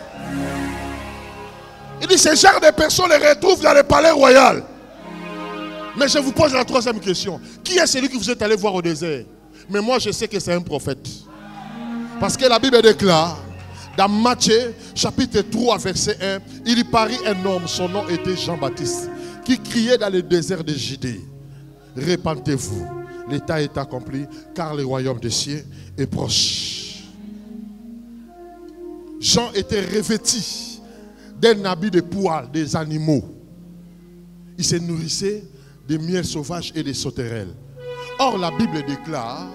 Il dit, ce genre de personnes les retrouvent dans le palais royal. Mais je vous pose la 3e question. Qui est celui que vous êtes allé voir au désert? Mais moi je sais que c'est un prophète. Parce que la Bible déclare, dans Matthieu chapitre 3 verset 1, il y parut un homme, son nom était Jean-Baptiste, qui criait dans le désert de Judée, répentez-vous, l'état est accompli, car le royaume des cieux est proche. Jean était revêtu d'un habit de poils des animaux. Il se nourrissait des miels sauvages et des sauterelles. Or la Bible déclare,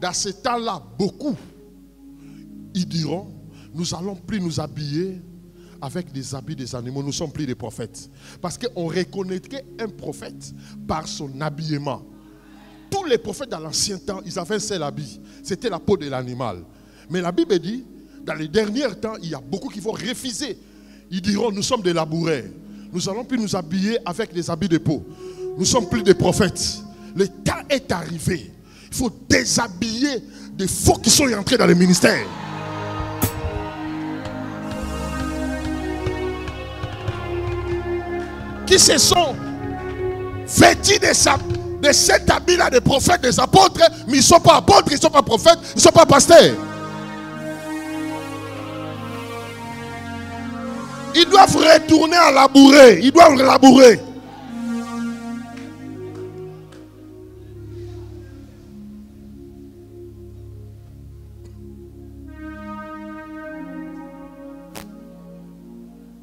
dans ce temps-là, beaucoup, ils diront, nous allons plus nous habiller avec des habits des animaux, nous ne sommes plus des prophètes. Parce qu'on reconnaîtrait un prophète par son habillement. Tous les prophètes dans l'ancien temps, ils avaient un seul habit, c'était la peau de l'animal. Mais la Bible dit, dans les derniers temps, il y a beaucoup qui vont refuser. Ils diront, nous sommes des laboureurs, nous n'allons plus nous habiller avec des habits de peau. Nous ne sommes plus des prophètes. Le temps est arrivé. Il faut déshabiller des faux qui sont entrés dans le ministère. Qui se sont vêtus de cet habit-là des prophètes, des apôtres, mais ils ne sont pas apôtres, ils ne sont pas prophètes, ils ne sont pas pasteurs. Ils doivent retourner à labourer. Ils doivent labourer.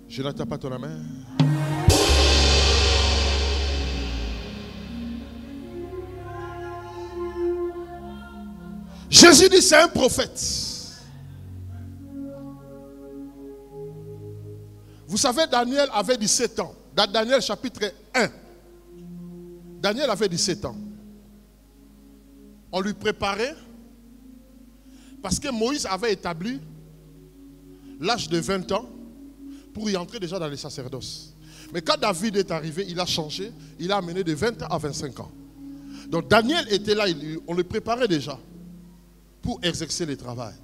Je n'attends pas ton main. Jésus dit c'est un prophète. Vous savez, Daniel avait 17 ans. Dans Daniel chapitre 1. Daniel avait 17 ans. On lui préparait parce que Moïse avait établi l'âge de 20 ans pour y entrer déjà dans les sacerdoces. Mais quand David est arrivé, il a changé. Il a amené de 20 ans à 25 ans. Donc Daniel était là, on le préparait déjà pour exercer le travail.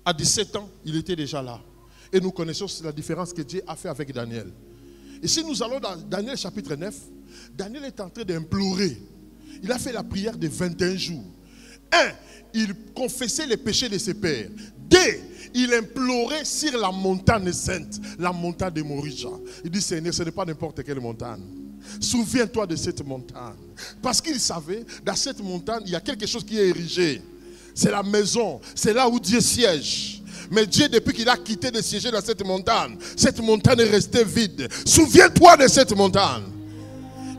À 17 ans, il était déjà là. Et nous connaissons la différence que Dieu a fait avec Daniel. Et si nous allons dans Daniel chapitre 9, Daniel est en train d'implorer. Il a fait la prière de 21 jours. 1. Il confessait les péchés de ses pères. 2. Il implorait sur la montagne sainte, la montagne de Morija. Il dit, Seigneur, ce n'est pas n'importe quelle montagne. Souviens-toi de cette montagne. Parce qu'il savait, dans cette montagne, il y a quelque chose qui est érigé. C'est la maison, c'est là où Dieu siège. Mais Dieu, depuis qu'il a quitté de siéger dans cette montagne est restée vide. Souviens-toi de cette montagne.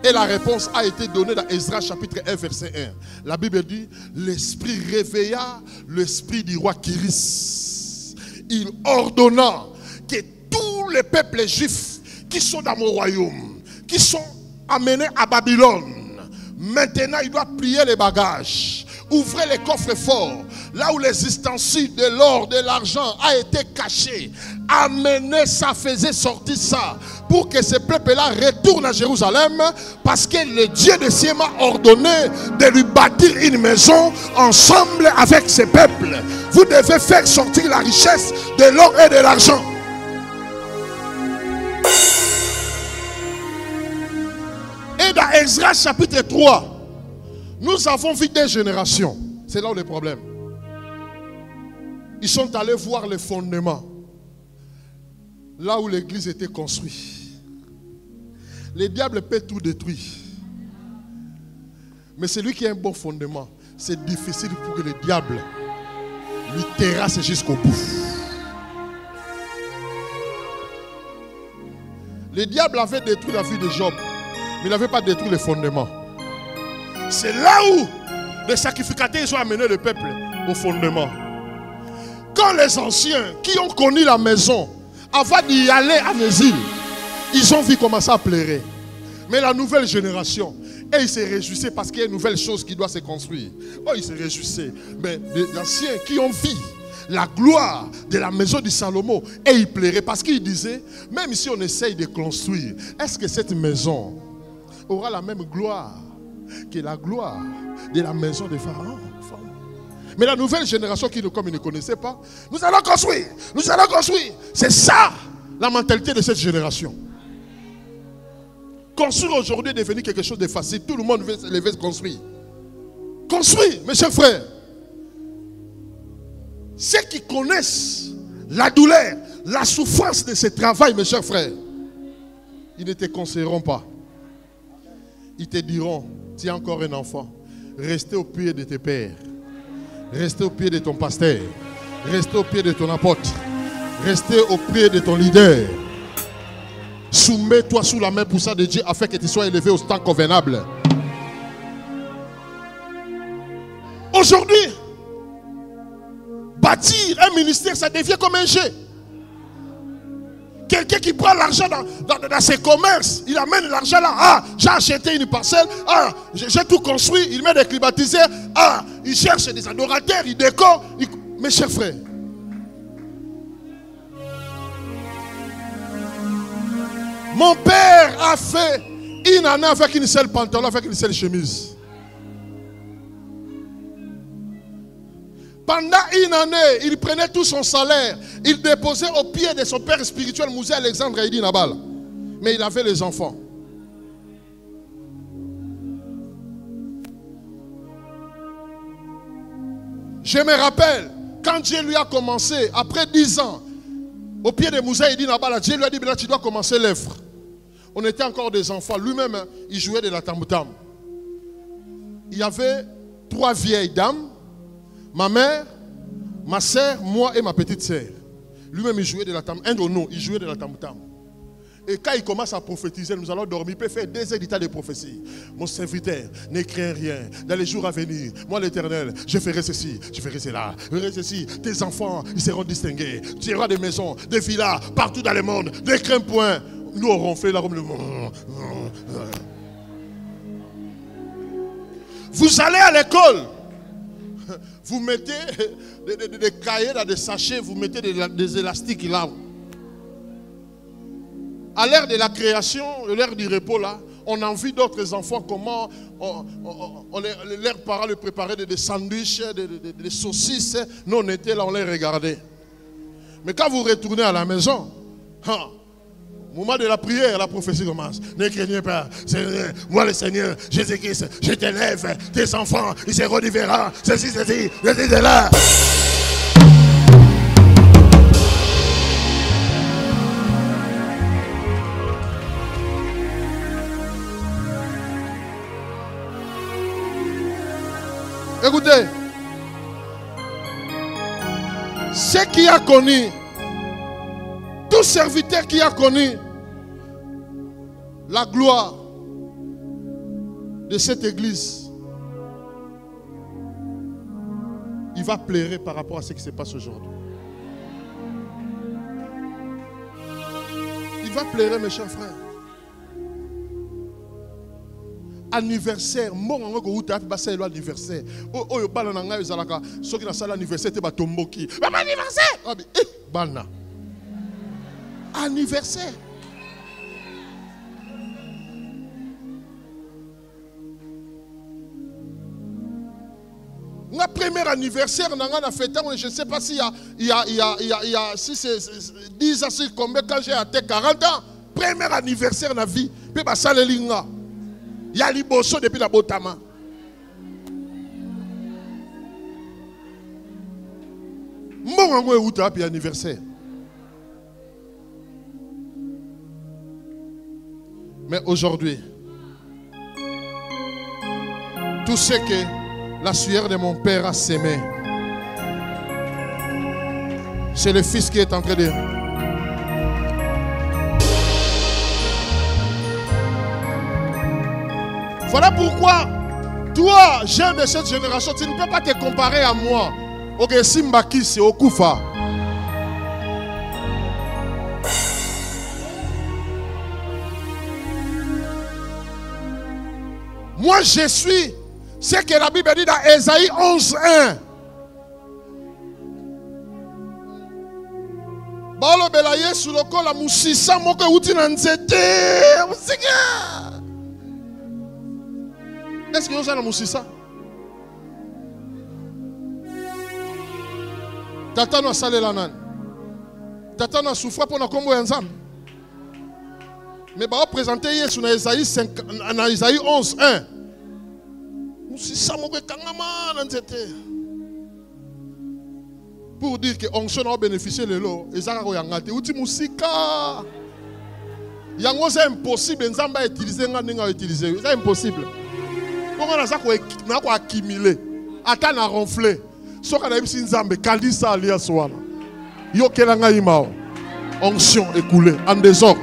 Et la réponse a été donnée dans Ezra chapitre 1 verset 1. La Bible dit, l'esprit réveilla l'esprit du roi Kyris. Il ordonna que tous les peuples juifs qui sont dans mon royaume, qui sont amenés à Babylone, maintenant il doit plier les bagages, ouvrir les coffres forts, là où les ustensiles de l'or, de l'argent a été caché, amener ça, faisait sortir ça, pour que ce peuple-là retourne à Jérusalem, parce que le Dieu de cieux m'a ordonné de lui bâtir une maison ensemble avec ce peuple. Vous devez faire sortir la richesse de l'or et de l'argent. Et dans Ezra chapitre 3, nous avons vu des générations. C'est là où le problème. Ils sont allés voir les fondements. Là où l'église était construite. Le diable peut tout détruire. Mais celui qui a un bon fondement, c'est difficile pour que le diable lui terrasse jusqu'au bout. Le diable avait détruit la vie de Job, mais il n'avait pas détruit les fondements. C'est là où les sacrificateurs ont amené le peuple au fondement. Quand les anciens qui ont connu la maison, avant d'y aller en exil, ils ont vu commencer à pleurer. Mais la nouvelle génération, et ils se réjouissaient parce qu'il y a une nouvelle chose qui doit se construire. Oh, ils se réjouissaient. Mais les anciens qui ont vu la gloire de la maison de Salomon, et ils pleuraient parce qu'ils disaient, même si on essaye de construire, est-ce que cette maison aura la même gloire que la gloire de la maison de Pharaon? Mais la nouvelle génération qui, comme ils ne connaissaient pas, nous allons construire, nous allons construire. C'est ça la mentalité de cette génération. Construire aujourd'hui est devenu quelque chose de facile. Tout le monde veut se lever, construire. Construire, mes chers frères. Ceux qui connaissent la douleur, la souffrance de ce travail, mes chers frères, ils ne te conseilleront pas. Ils te diront, tu es encore un enfant, restez au pied de tes pères. Restez au pied de ton pasteur. Restez au pied de ton apôtre. Restez au pied de ton leader. Soumets-toi sous la main puissante de Dieu afin que tu sois élevé au temps convenable. Aujourd'hui, bâtir un ministère, ça devient comme un jeu. Quelqu'un qui prend l'argent dans ses commerces, il amène l'argent là. Ah, j'ai acheté une parcelle. Ah, j'ai tout construit. Il met des climatiseurs. Ah, il cherche des adorateurs. Il décore. Mes chers frères, mon père a fait une année avec une seule pantalon, avec une seule chemise. Pendant une année, il prenait tout son salaire. Il déposait au pied de son père spirituel, Mouzé Alexandre Haïdi Nabal. Mais il avait les enfants. Je me rappelle, quand Dieu lui a commencé, après 10 ans, Au pied de Moussa, il dit Nabala, Dieu lui a dit, tu dois commencer l'œuvre. On était encore des enfants. Lui-même, il jouait de la tam-tam. Il y avait 3 vieilles dames, ma mère, ma soeur, moi et ma petite soeur. Lui-même, il jouait de la tam-tam. Un de nous, il jouait de la tam-tam. Et quand il commence à prophétiser, nous allons dormir. Il peut faire des états de prophétie. Mon serviteur, ne crains rien. Dans les jours à venir, moi l'Éternel, je ferai ceci, je ferai cela, je ferai ceci. Tes enfants, ils seront distingués. Tu auras des maisons, des villas, partout dans le monde. Ne crains point. Nous aurons fait la Rome. Vous allez à l'école. Vous mettez des cahiers dans des sachets, vous mettez des élastiques là. À l'ère de la création, l'ère du repos là, on a vu d'autres enfants comment leurs parents les préparaient des sandwichs, des saucisses. Nous on était là, on les regardait. Mais quand vous retournez à la maison, au moment de la prière, la prophétie commence. Ne craignez pas, Seigneur, moi le Seigneur, Jésus-Christ, je t'élève, tes enfants, ils seront différents, ceci, de là. Écoutez, ce qui a connu, tout serviteur qui a connu la gloire de cette église, il va pleurer par rapport à ce qui se passe aujourd'hui. Il va pleurer, mes chers frères. Anniversaire, mon anniversaire. Anniversaire. Anniversaire. Mon premier anniversaire, je ne sais pas s'il y a si c'est 10 ans, combien quand j'ai atteint 40 ans. Premier anniversaire dans la vie. Puis ça le linga. Il y a liboso depuis la botama. Mon anniversaire. Mais aujourd'hui, tout ce que la sueur de mon père a sémé, c'est le fils qui est en train de... Voilà pourquoi, toi, jeune de cette génération, tu ne peux pas te comparer à moi. Ok, Simbaki, c'est Okufa. Moi, je suis ce que la Bible dit dans Ésaïe 11:1. Balo belaye sous le col la musisa moke uti na nzete. Est-ce que vous avez musisa? Tata no sale la nan. Tata no souffre pour na kombo enzam. Mais bah présenter hier sur Ésaïe 11:1. Pour dire que onction a bénéficié de l'eau, et ça a été outil musique. C'est impossible, Nzamba utiliser, c'est impossible. Comment on a ça qu'on a accumulé, attends à ronfler. Ce qu'on a dit Nzamba, Kalisa alias Swana. Yo kelanga imao. Onction écoulée en désordre.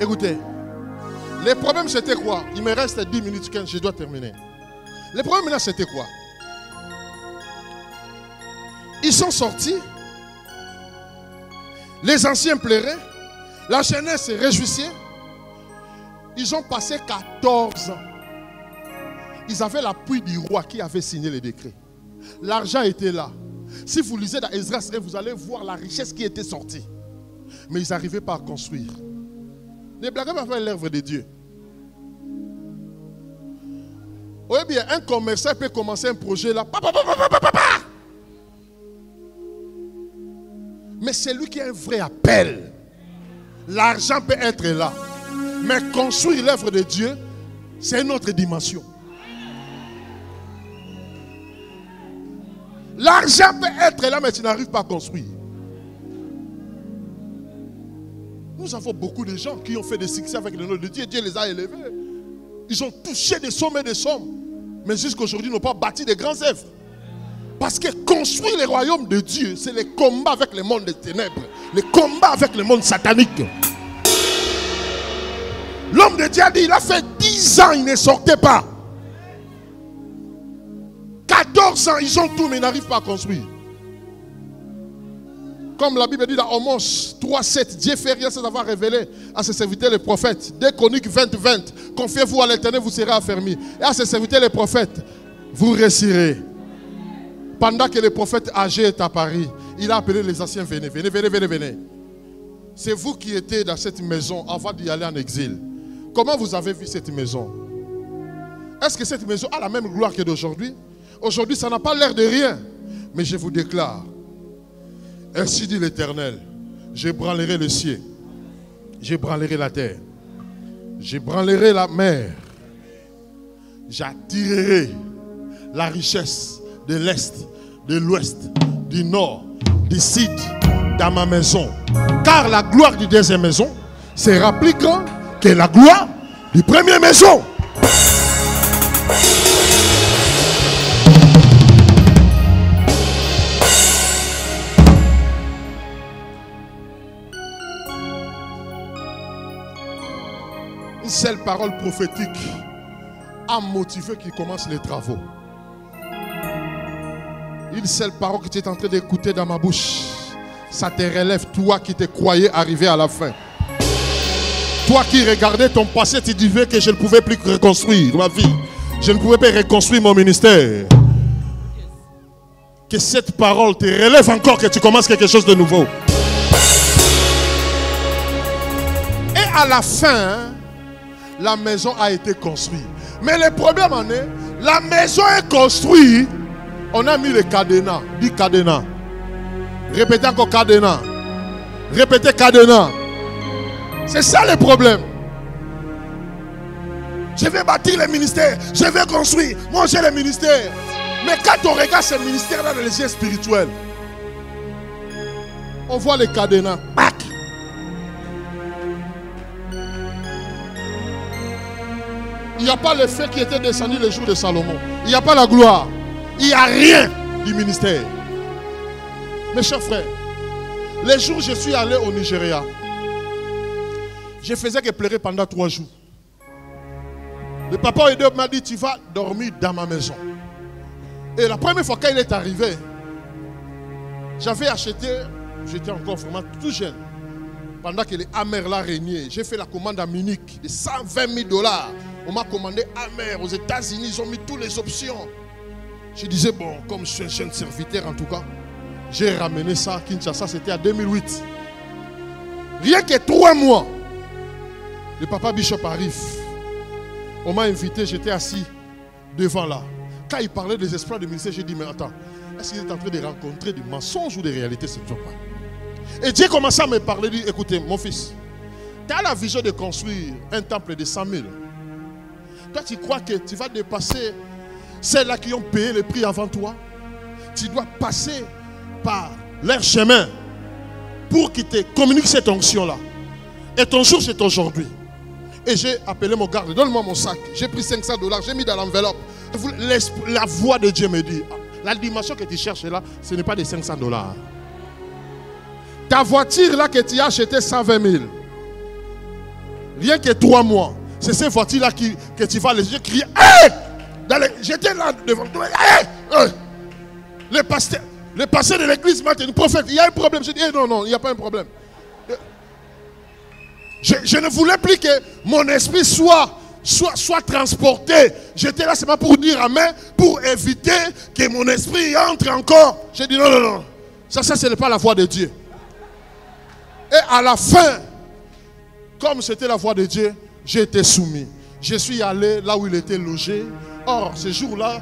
Écoutez, le problème c'était quoi? Il me reste 10 minutes, je dois terminer. Le problème là c'était quoi? Ils sont sortis, les anciens pleuraient, la jeunesse se réjouissait. Ils ont passé 14 ans. Ils avaient l'appui du roi qui avait signé le décret. L'argent était là. Si vous lisez dans Esdras, vous allez voir la richesse qui était sortie. Mais ils n'arrivaient pas à construire. Ne blaguez pas faire l'œuvre de Dieu. Oui, bien, un commerçant peut commencer un projet là. Mais c'est lui qui a un vrai appel. L'argent peut être là. Mais construire l'œuvre de Dieu, C'est une autre dimension. L'argent peut être là, mais tu n'arrives pas à construire. Nous avons beaucoup de gens qui ont fait des succès avec le nom de Dieu. Dieu les a élevés. Ils ont touché des sommes et des sommes. Mais jusqu'aujourd'hui, ils n'ont pas bâti de grands œuvres. Parce que construire le royaume de Dieu, c'est le combat avec le monde des ténèbres. Le combat avec le monde satanique. L'homme de Dieu a dit, il a fait 10 ans, il ne sortait pas. 14 ans, ils ont tout, mais ils n'arrivent pas à construire. Comme la Bible dit dans Amos 3:7, Dieu fait rien sans avoir révélé à ses serviteurs les prophètes. 2 Chroniques 20:20, confiez-vous à l'Éternel, vous serez affermis. Et à ses serviteurs les prophètes, vous réussirez. Pendant que le prophète âgé est à Paris, il a appelé les anciens, venez, venez, venez, venez, venez. C'est vous qui étiez dans cette maison avant d'y aller en exil. Comment vous avez vu cette maison? Est-ce que cette maison a la même gloire que d'aujourd'hui? Aujourd'hui, ça n'a pas l'air de rien. Mais je vous déclare, ainsi dit l'Éternel, j'ébranlerai le ciel, j'ébranlerai la terre, j'ébranlerai la mer, j'attirerai la richesse de l'Est, de l'Ouest, du Nord, du Sud, dans ma maison. Car la gloire du deuxième maison sera plus grande que la gloire du premier maison. Une seule parole prophétique a motivé qui commence les travaux. Une seule parole que tu es en train d'écouter dans ma bouche, ça te relève, toi qui te croyais arriver à la fin. Toi qui regardais ton passé, tu disais que je ne pouvais plus reconstruire ma vie. Je ne pouvais pas reconstruire mon ministère. Que cette parole te relève encore, que tu commences quelque chose de nouveau. Et à la fin, la maison a été construite. Mais le problème en est, la maison est construite. On a mis le cadenas. Dis cadenas. Répétez encore cadenas. Répétez cadenas. C'est ça le problème. Je vais bâtir le ministère. Je vais construire. Moi j'ai le ministère. Mais quand on regarde ce ministère-là dans les yeux spirituels, on voit les cadenas. Bac. Il n'y a pas le feu qui était descendu le jour de Salomon. Il n'y a pas la gloire. Il n'y a rien du ministère. Mes chers frères, les jours où je suis allé au Nigeria, je faisais que pleurer pendant 3 jours. Le papa Oyedepo m'a dit, tu vas dormir dans ma maison. Et la première fois qu'il est arrivé, j'avais acheté, j'étais encore vraiment tout jeune, pendant que les Amers là régnaient, j'ai fait la commande à Munich de 120 000 $. On m'a commandé Amer aux États-Unis, ils ont mis toutes les options. Je disais, bon, comme je suis un jeune serviteur en tout cas, j'ai ramené ça à Kinshasa, c'était en 2008. Rien que 3 mois, le papa Bishop arrive. On m'a invité, j'étais assis devant là. Quand il parlait des espoirs du ministère, j'ai dit, mais attends, est-ce qu'il est en train de rencontrer des mensonges ou des réalités cette fois-là? Et Dieu commençait à me parler, il dit, écoutez, mon fils, tu as la vision de construire un temple de 100 000. Toi, tu crois que tu vas dépasser celles-là qui ont payé le prix avant toi? Tu dois passer par leur chemin pour qu'ils te communiquent cette onction-là. Et ton jour, c'est aujourd'hui. Et j'ai appelé mon garde, donne-moi mon sac. J'ai pris 500 $, j'ai mis dans l'enveloppe. La voix de Dieu me dit, la dimension que tu cherches là, ce n'est pas des 500 $. Ta voiture là que tu as achetée 120 000. Rien que 3 mois. C'est cette voiture-là que tu vas les yeux crier. Hey! J'étais là devant toi. Hey! Hey! Le pasteur de l'église m'a dit, prophète, il y a un problème. J'ai dit, hey, non, non, il n'y a pas un problème. Je ne voulais plus que mon esprit soit transporté. J'étais là seulement pour dire amen, pour éviter que mon esprit entre encore. J'ai dit, non, non, non. Ça, ce n'est pas la voix de Dieu. Et à la fin, comme c'était la voix de Dieu, j'ai été soumis. Je suis allé là où il était logé. Or, ce jour-là,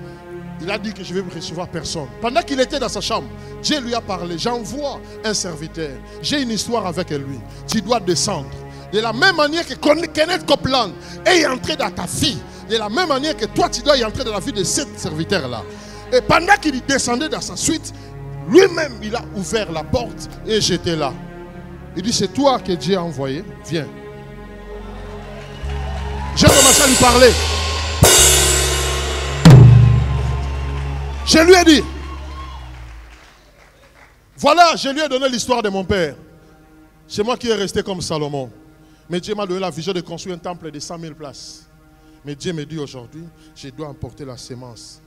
il a dit que je vais recevoir personne. Pendant qu'il était dans sa chambre, Dieu lui a parlé. J'envoie un serviteur. J'ai une histoire avec lui. Tu dois descendre. De la même manière que Kenneth Copeland est entré dans ta vie, De la même manière que toi, tu dois y entrer dans la vie de cet serviteur-là. Et pendant qu'il descendait dans sa suite, lui-même, il a ouvert la porte et j'étais là. Il dit, c'est toi que Dieu a envoyé. Viens. J'ai commencé à lui parler. Je lui ai dit, voilà, je lui ai donné l'histoire de mon père. C'est moi qui est resté comme Salomon. Mais Dieu m'a donné la vision de construire un temple de 100 000 places. Mais Dieu me dit aujourd'hui, je dois emporter la sémence.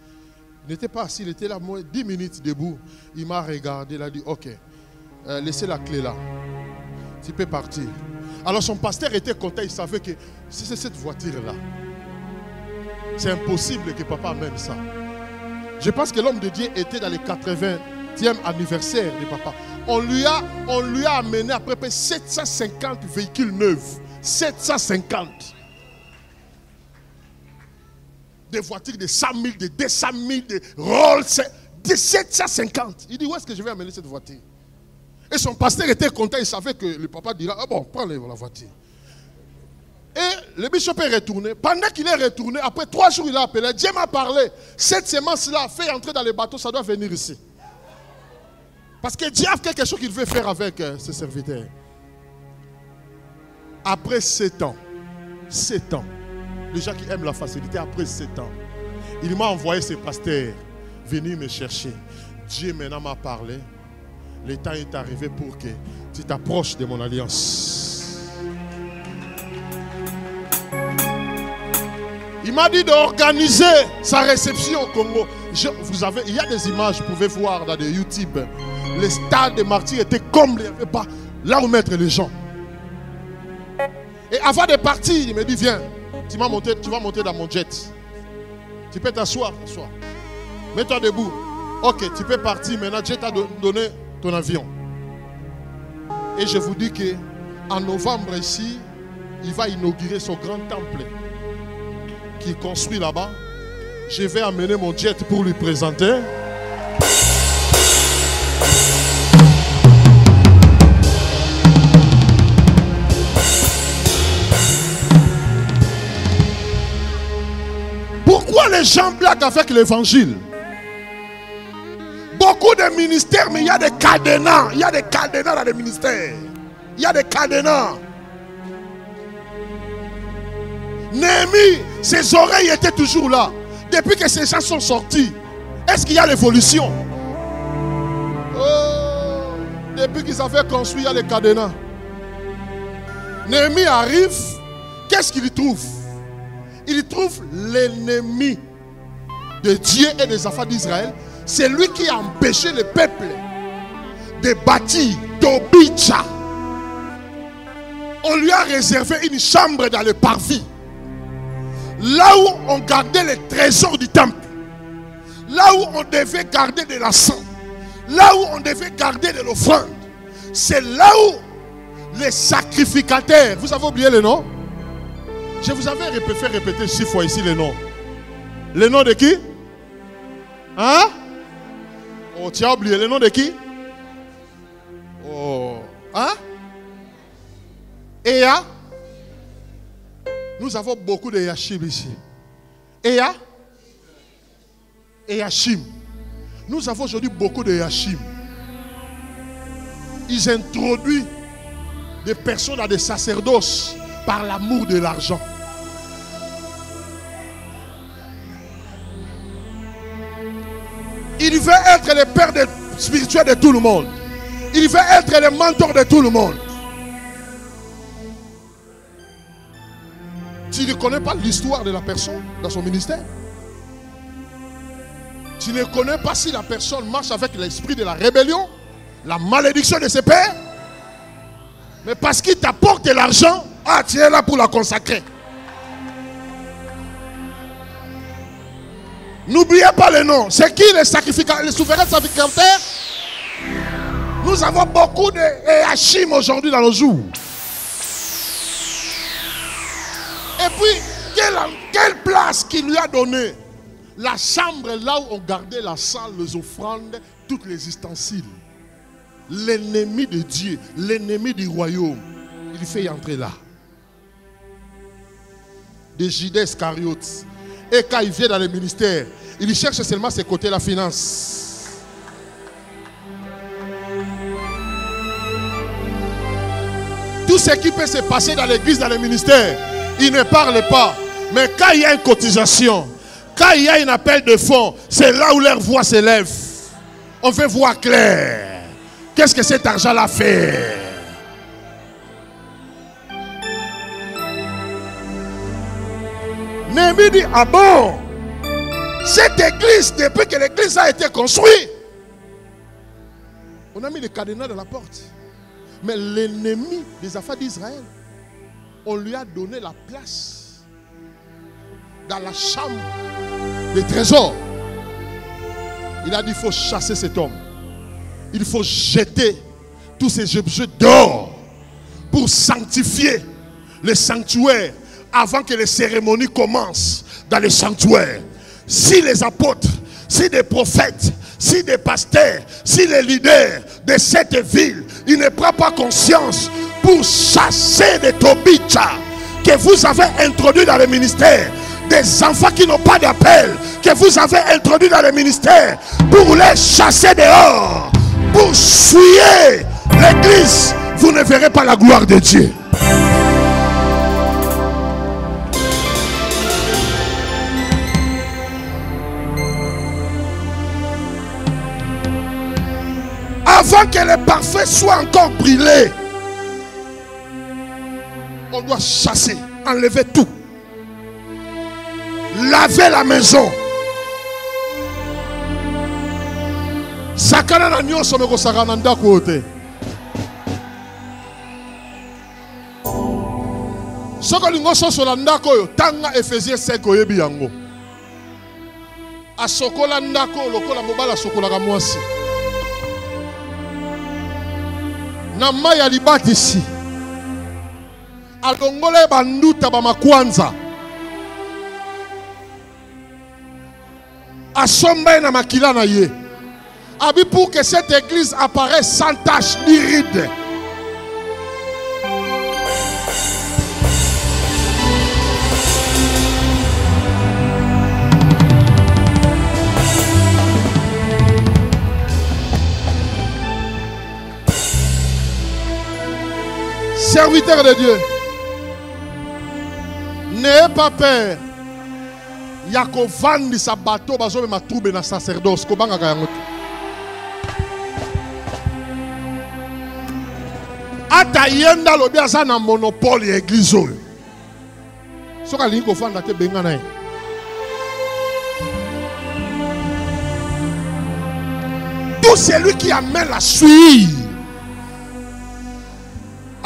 Il n'était pas assis, il était là, moi, 10 minutes debout. Il m'a regardé, il a dit, ok, laissez la clé là. Tu peux partir. Alors son pasteur était content, il savait que c'est cette voiture-là. C'est impossible que papa amène ça. Je pense que l'homme de Dieu était dans les 80e anniversaire de papa. On lui a amené à peu près 750 véhicules neufs. 750. Des voitures de 100 000, de 200 000, de Rolls, de 750. Il dit, où est-ce que je vais amener cette voiture? Et son pasteur était content, il savait que le papa dira, ah bon, prends la voiture. Et le bishop est retourné. Pendant qu'il est retourné, après 3 jours, il a appelé. Dieu m'a parlé. Cette semence-là, fait entrer dans les bateaux, ça doit venir ici. Parce que Dieu a quelque chose qu'il veut faire avec ses serviteurs. Après 7 ans, les gens qui aiment la facilité, après 7 ans, il m'a envoyé ses pasteurs venir me chercher. Dieu maintenant m'a parlé. Le temps est arrivé pour que tu t'approches de mon alliance. Il m'a dit d'organiser sa réception au Congo. Il y a des images, vous pouvez voir dans des YouTube. Les stades des martyrs étaient comblés. Il n'y avait pas là où mettre les gens. Et avant de partir, il me dit, viens, tu vas monter dans mon jet. Tu peux t'asseoir. Mets-toi debout. Ok, tu peux partir. Maintenant, Dieu t'a donné ton avion. Et je vous dis qu'en novembre ici, il va inaugurer son grand temple qu'il construit là-bas. Je vais amener mon jet pour lui présenter. Pourquoi les gens blaguent avec l'évangile? Beaucoup de ministères, mais il y a des cadenas. Il y a des cadenas dans les ministères. Il y a des cadenas. Néhémie, ses oreilles étaient toujours là. Depuis que ces gens sont sortis, est-ce qu'il y a l'évolution? Oh, depuis qu'ils avaient construit, il y a les cadenas. Néhémie arrive, qu'est-ce qu'il trouve? Il trouve l'ennemi de Dieu et des enfants d'Israël. C'est lui qui a empêché le peuple de bâtir Tobija. On lui a réservé une chambre dans le parvis. Là où on gardait les trésors du temple. Là où on devait garder de l'encens. Là où on devait garder de l'offrande. C'est là où les sacrificateurs. Vous avez oublié le nom? Je vous avais fait répéter 6 fois ici les noms. Le nom de qui? Hein? Oh, tu as oublié le nom de qui? Oh. Hein? Ea? Nous avons beaucoup de Yachim ici. Ea? Et Yachim. Nous avons aujourd'hui beaucoup de Yachim. Ils introduisent des personnes à des sacerdoces par l'amour de l'argent. Il veut être le père spirituel de tout le monde. Il veut être le mentor de tout le monde. Tu ne connais pas l'histoire de la personne dans son ministère. Tu ne connais pas si la personne marche avec l'esprit de la rébellion, la malédiction de ses pères. Mais parce qu'il t'apporte l'argent, tu es là pour la consacrer. N'oubliez pas le nom. C'est qui les sacrificateurs, les souverains sacrificateurs? Nous avons beaucoup de Hachim aujourd'hui dans nos jours. Et puis, quelle place qu'il lui a donné? La chambre là où on gardait la salle, les offrandes, toutes les ustensiles. L'ennemi de Dieu, l'ennemi du royaume, il fait y entrer là. De Judas Iscariote, Et quand il vient dans le ministère, il cherche seulement ses côtés, la finance. Tout ce qui peut se passer dans l'église, dans le ministère, il ne parle pas. Mais quand il y a une cotisation, quand il y a un appel de fonds, c'est là où leur voix s'élève. On veut voir clair. Qu'est-ce que cet argent-là fait? Néhémie dit, ah bon, cette église, depuis que l'église a été construite, on a mis le cadenas dans la porte. Mais l'ennemi des affaires d'Israël, on lui a donné la place dans la chambre des trésors. Il a dit, il faut chasser cet homme. Il faut jeter tous ces objets d'or pour sanctifier le sanctuaire avant que les cérémonies commencent dans le sanctuaire. Si les apôtres, si des prophètes, si des pasteurs, si les leaders de cette ville, ils ne prennent pas conscience pour chasser des Tobitcha que vous avez introduits dans le ministère, des enfants qui n'ont pas d'appel, que vous avez introduits dans le ministère, pour les chasser dehors, pour souiller l'église, vous ne verrez pas la gloire de Dieu. Avant que le parfait soit encore brûlé, on doit chasser, enlever tout, laver la maison. Sakana na nyonso meko sakana ndako ote. Soko lingo soso la ndako yo tanga Ephésiens 5 oyebi yango. Asokola ndako lokola mobala sokola ka mwasi. Na maya libati ici. Alongole banduta ba makwanza. Asomba na makila na ye. Abi pour que cette église apparaisse sans tache ni ride. Serviteur de Dieu, n'ayez pas peur. Yako vandi sa bateau bazo me matroube na sacerdoce ko banga kayango. Ata yenda lobi asa na monopole église oyo. Soka lingi ko vanda te benga na ye. Tout celui qui amène la suie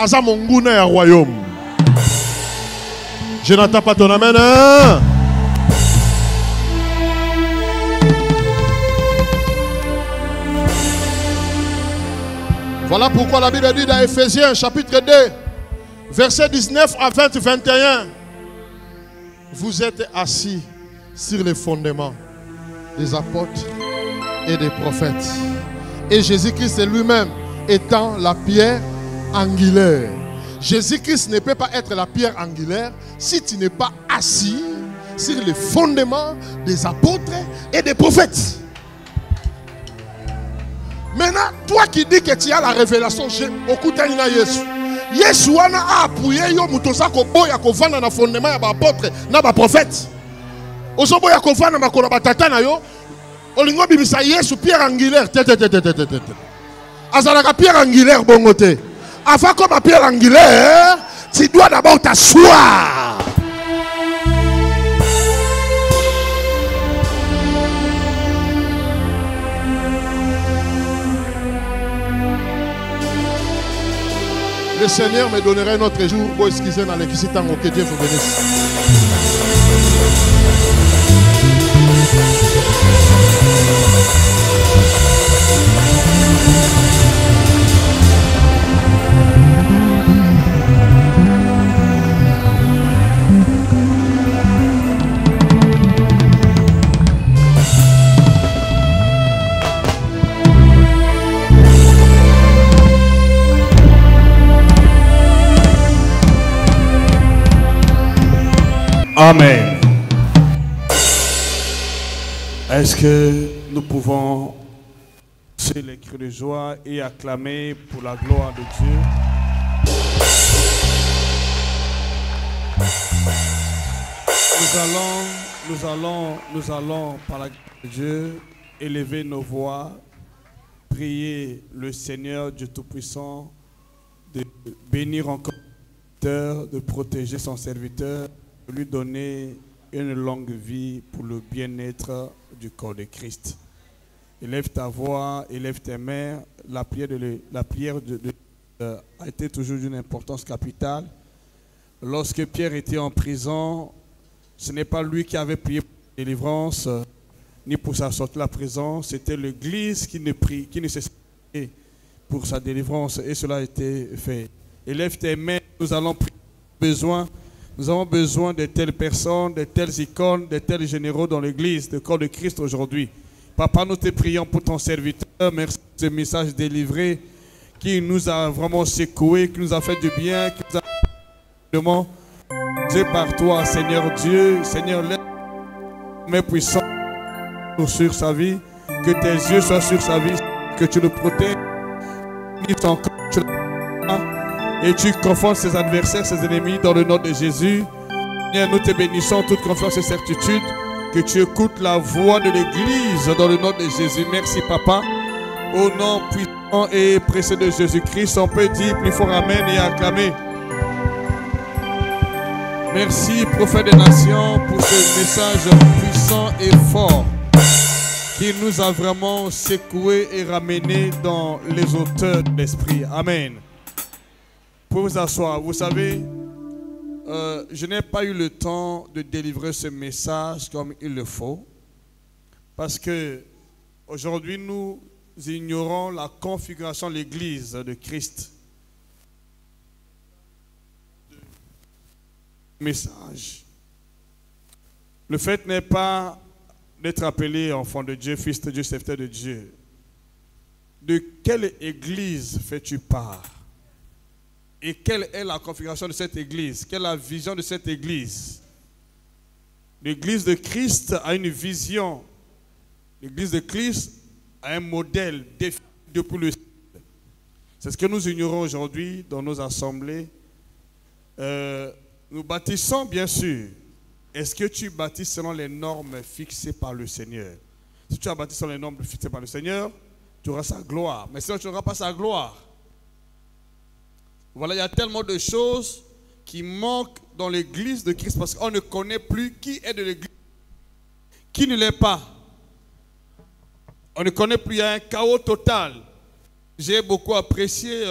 Asa monguna ya royaume. Je n'entends pas ton amen. Hein? Voilà pourquoi la Bible dit dans Ephésiens chapitre 2, verset 19 à 21. Vous êtes assis sur les fondements des apôtres et des prophètes. Et Jésus-Christ lui-même étant la pierre angulaire. Jésus-Christ ne peut pas être la pierre angulaire si tu n'es pas assis sur les fondements des apôtres et des prophètes. Maintenant, toi qui dis que tu as la révélation, okutani na Yesu. Yesu wana a appuyé yo mutosa ko boya ko vanda na fondement ya ba apôtre na ba prophète. Ozo boya ko vanda makolo batata na yo. Olingo bibisa Yesu pierre angulaire. Azalaka pierre angulaire bongote. Avant comme à pierre angulaire, tu dois d'abord t'asseoir. Le Seigneur me donnerait un autre jour pour excuser dans l'église tant que Dieu vous bénisse. Amen. Est-ce que nous pouvons pousser les cris de joie et acclamer pour la gloire de Dieu? Nous allons, par la grâce de Dieu, élever nos voix, prier le Seigneur Dieu Tout-Puissant de bénir encore le serviteur, de protéger son serviteur, de lui donner une longue vie pour le bien-être du corps de Christ. Élève ta voix, élève tes mains. La prière a été toujours d'une importance capitale. Lorsque Pierre était en prison, ce n'est pas lui qui avait prié pour la délivrance, ni pour sa sortie de la prison. C'était l'Église qui ne cessait pour sa délivrance, et cela a été fait. Élève tes mains, nous allons prier. Nous avons besoin de telles personnes, de telles icônes, de tels généraux dans l'Église, le corps de Christ aujourd'hui. Papa, nous te prions pour ton serviteur. Merci pour ce message délivré qui nous a vraiment secoué, qui nous a fait du bien, qui nous a vraiment Dieu par toi, Seigneur Dieu. Seigneur, laisse mes puissants sur sa vie, que tes yeux soient sur sa vie, que tu le protèges, et tu confondes ses adversaires, ses ennemis dans le nom de Jésus. Seigneur, nous te bénissons, toute confiance et certitude, que tu écoutes la voix de l'Église dans le nom de Jésus. Merci, Papa. Au nom puissant et précieux de Jésus-Christ, on peut dire plus fort Amen et acclamer. Merci, prophète des nations, pour ce message puissant et fort qui nous a vraiment secoué et ramené dans les hauteurs de l'esprit. Amen. Vous pouvez vous asseoir. Vous savez, je n'ai pas eu le temps de délivrer ce message comme il le faut, parce que aujourd'hui nous ignorons la configuration de l'Église de Christ. Message. Le fait n'est pas d'être appelé enfant de Dieu, fils de Dieu, serviteur de Dieu. De quelle église fais-tu part? Et quelle est la configuration de cette église? Quelle est la vision de cette église? L'église de Christ a une vision. L'église de Christ a un modèle défini depuis le ciel. C'est ce que nous ignorons aujourd'hui dans nos assemblées. Nous bâtissons, bien sûr. Est-ce que tu bâtis selon les normes fixées par le Seigneur? Si tu as bâti selon les normes fixées par le Seigneur, tu auras sa gloire. Mais sinon, tu n'auras pas sa gloire. Voilà, il y a tellement de choses qui manquent dans l'église de Christ parce qu'on ne connaît plus qui est de l'église, qui ne l'est pas. On ne connaît plus, il y a un chaos total. J'ai beaucoup apprécié,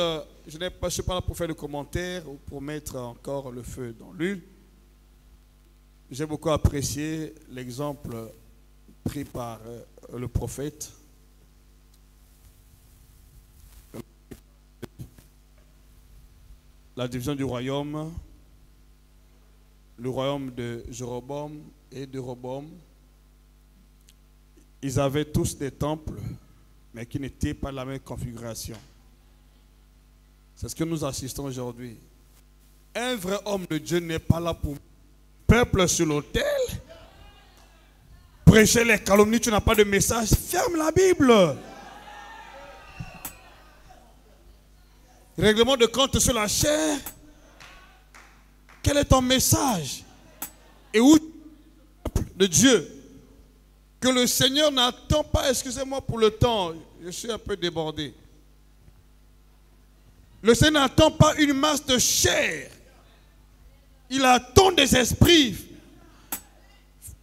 je ne suis pas là pour faire de commentaires ou pour mettre encore le feu dans l'huile. J'ai beaucoup apprécié l'exemple pris par le prophète. La division du royaume, le royaume de Jéroboam et de Roboam. Ils avaient tous des temples, mais qui n'étaient pas de la même configuration. C'est ce que nous assistons aujourd'hui. Un vrai homme de Dieu n'est pas là pour peuple sur l'autel. Prêcher les calomnies, tu n'as pas de message, ferme la Bible. Règlement de compte sur la chair. Quel est ton message? Et où de Dieu? Que le Seigneur n'attend pas, excusez-moi pour le temps, je suis un peu débordé. Le Seigneur n'attend pas une masse de chair. Il attend des esprits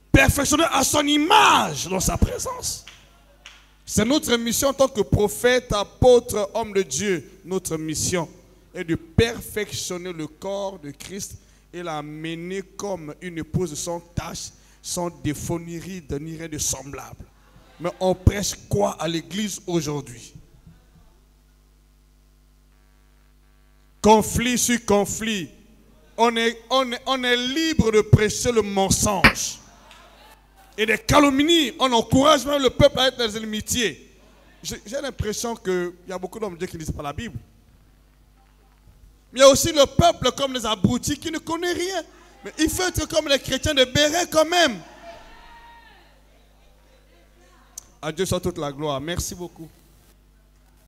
perfectionnés à son image dans sa présence. C'est notre mission en tant que prophète, apôtre, homme de Dieu. Notre mission est de perfectionner le corps de Christ et l'amener comme une épouse sans tache, sans défaut ni ride, ni rien de semblable. Mais on prêche quoi à l'église aujourd'hui? Conflit sur conflit. On est libre de prêcher le mensonge. Et des calomnies, on encourage même le peuple à être dans l'amitié. J'ai l'impression qu'il y a beaucoup d'hommes de Dieu qui ne lisent pas la Bible. Mais il y a aussi le peuple comme les abrutis qui ne connaît rien. Mais il faut être comme les chrétiens de Béret quand même. À Dieu soit toute la gloire. Merci beaucoup.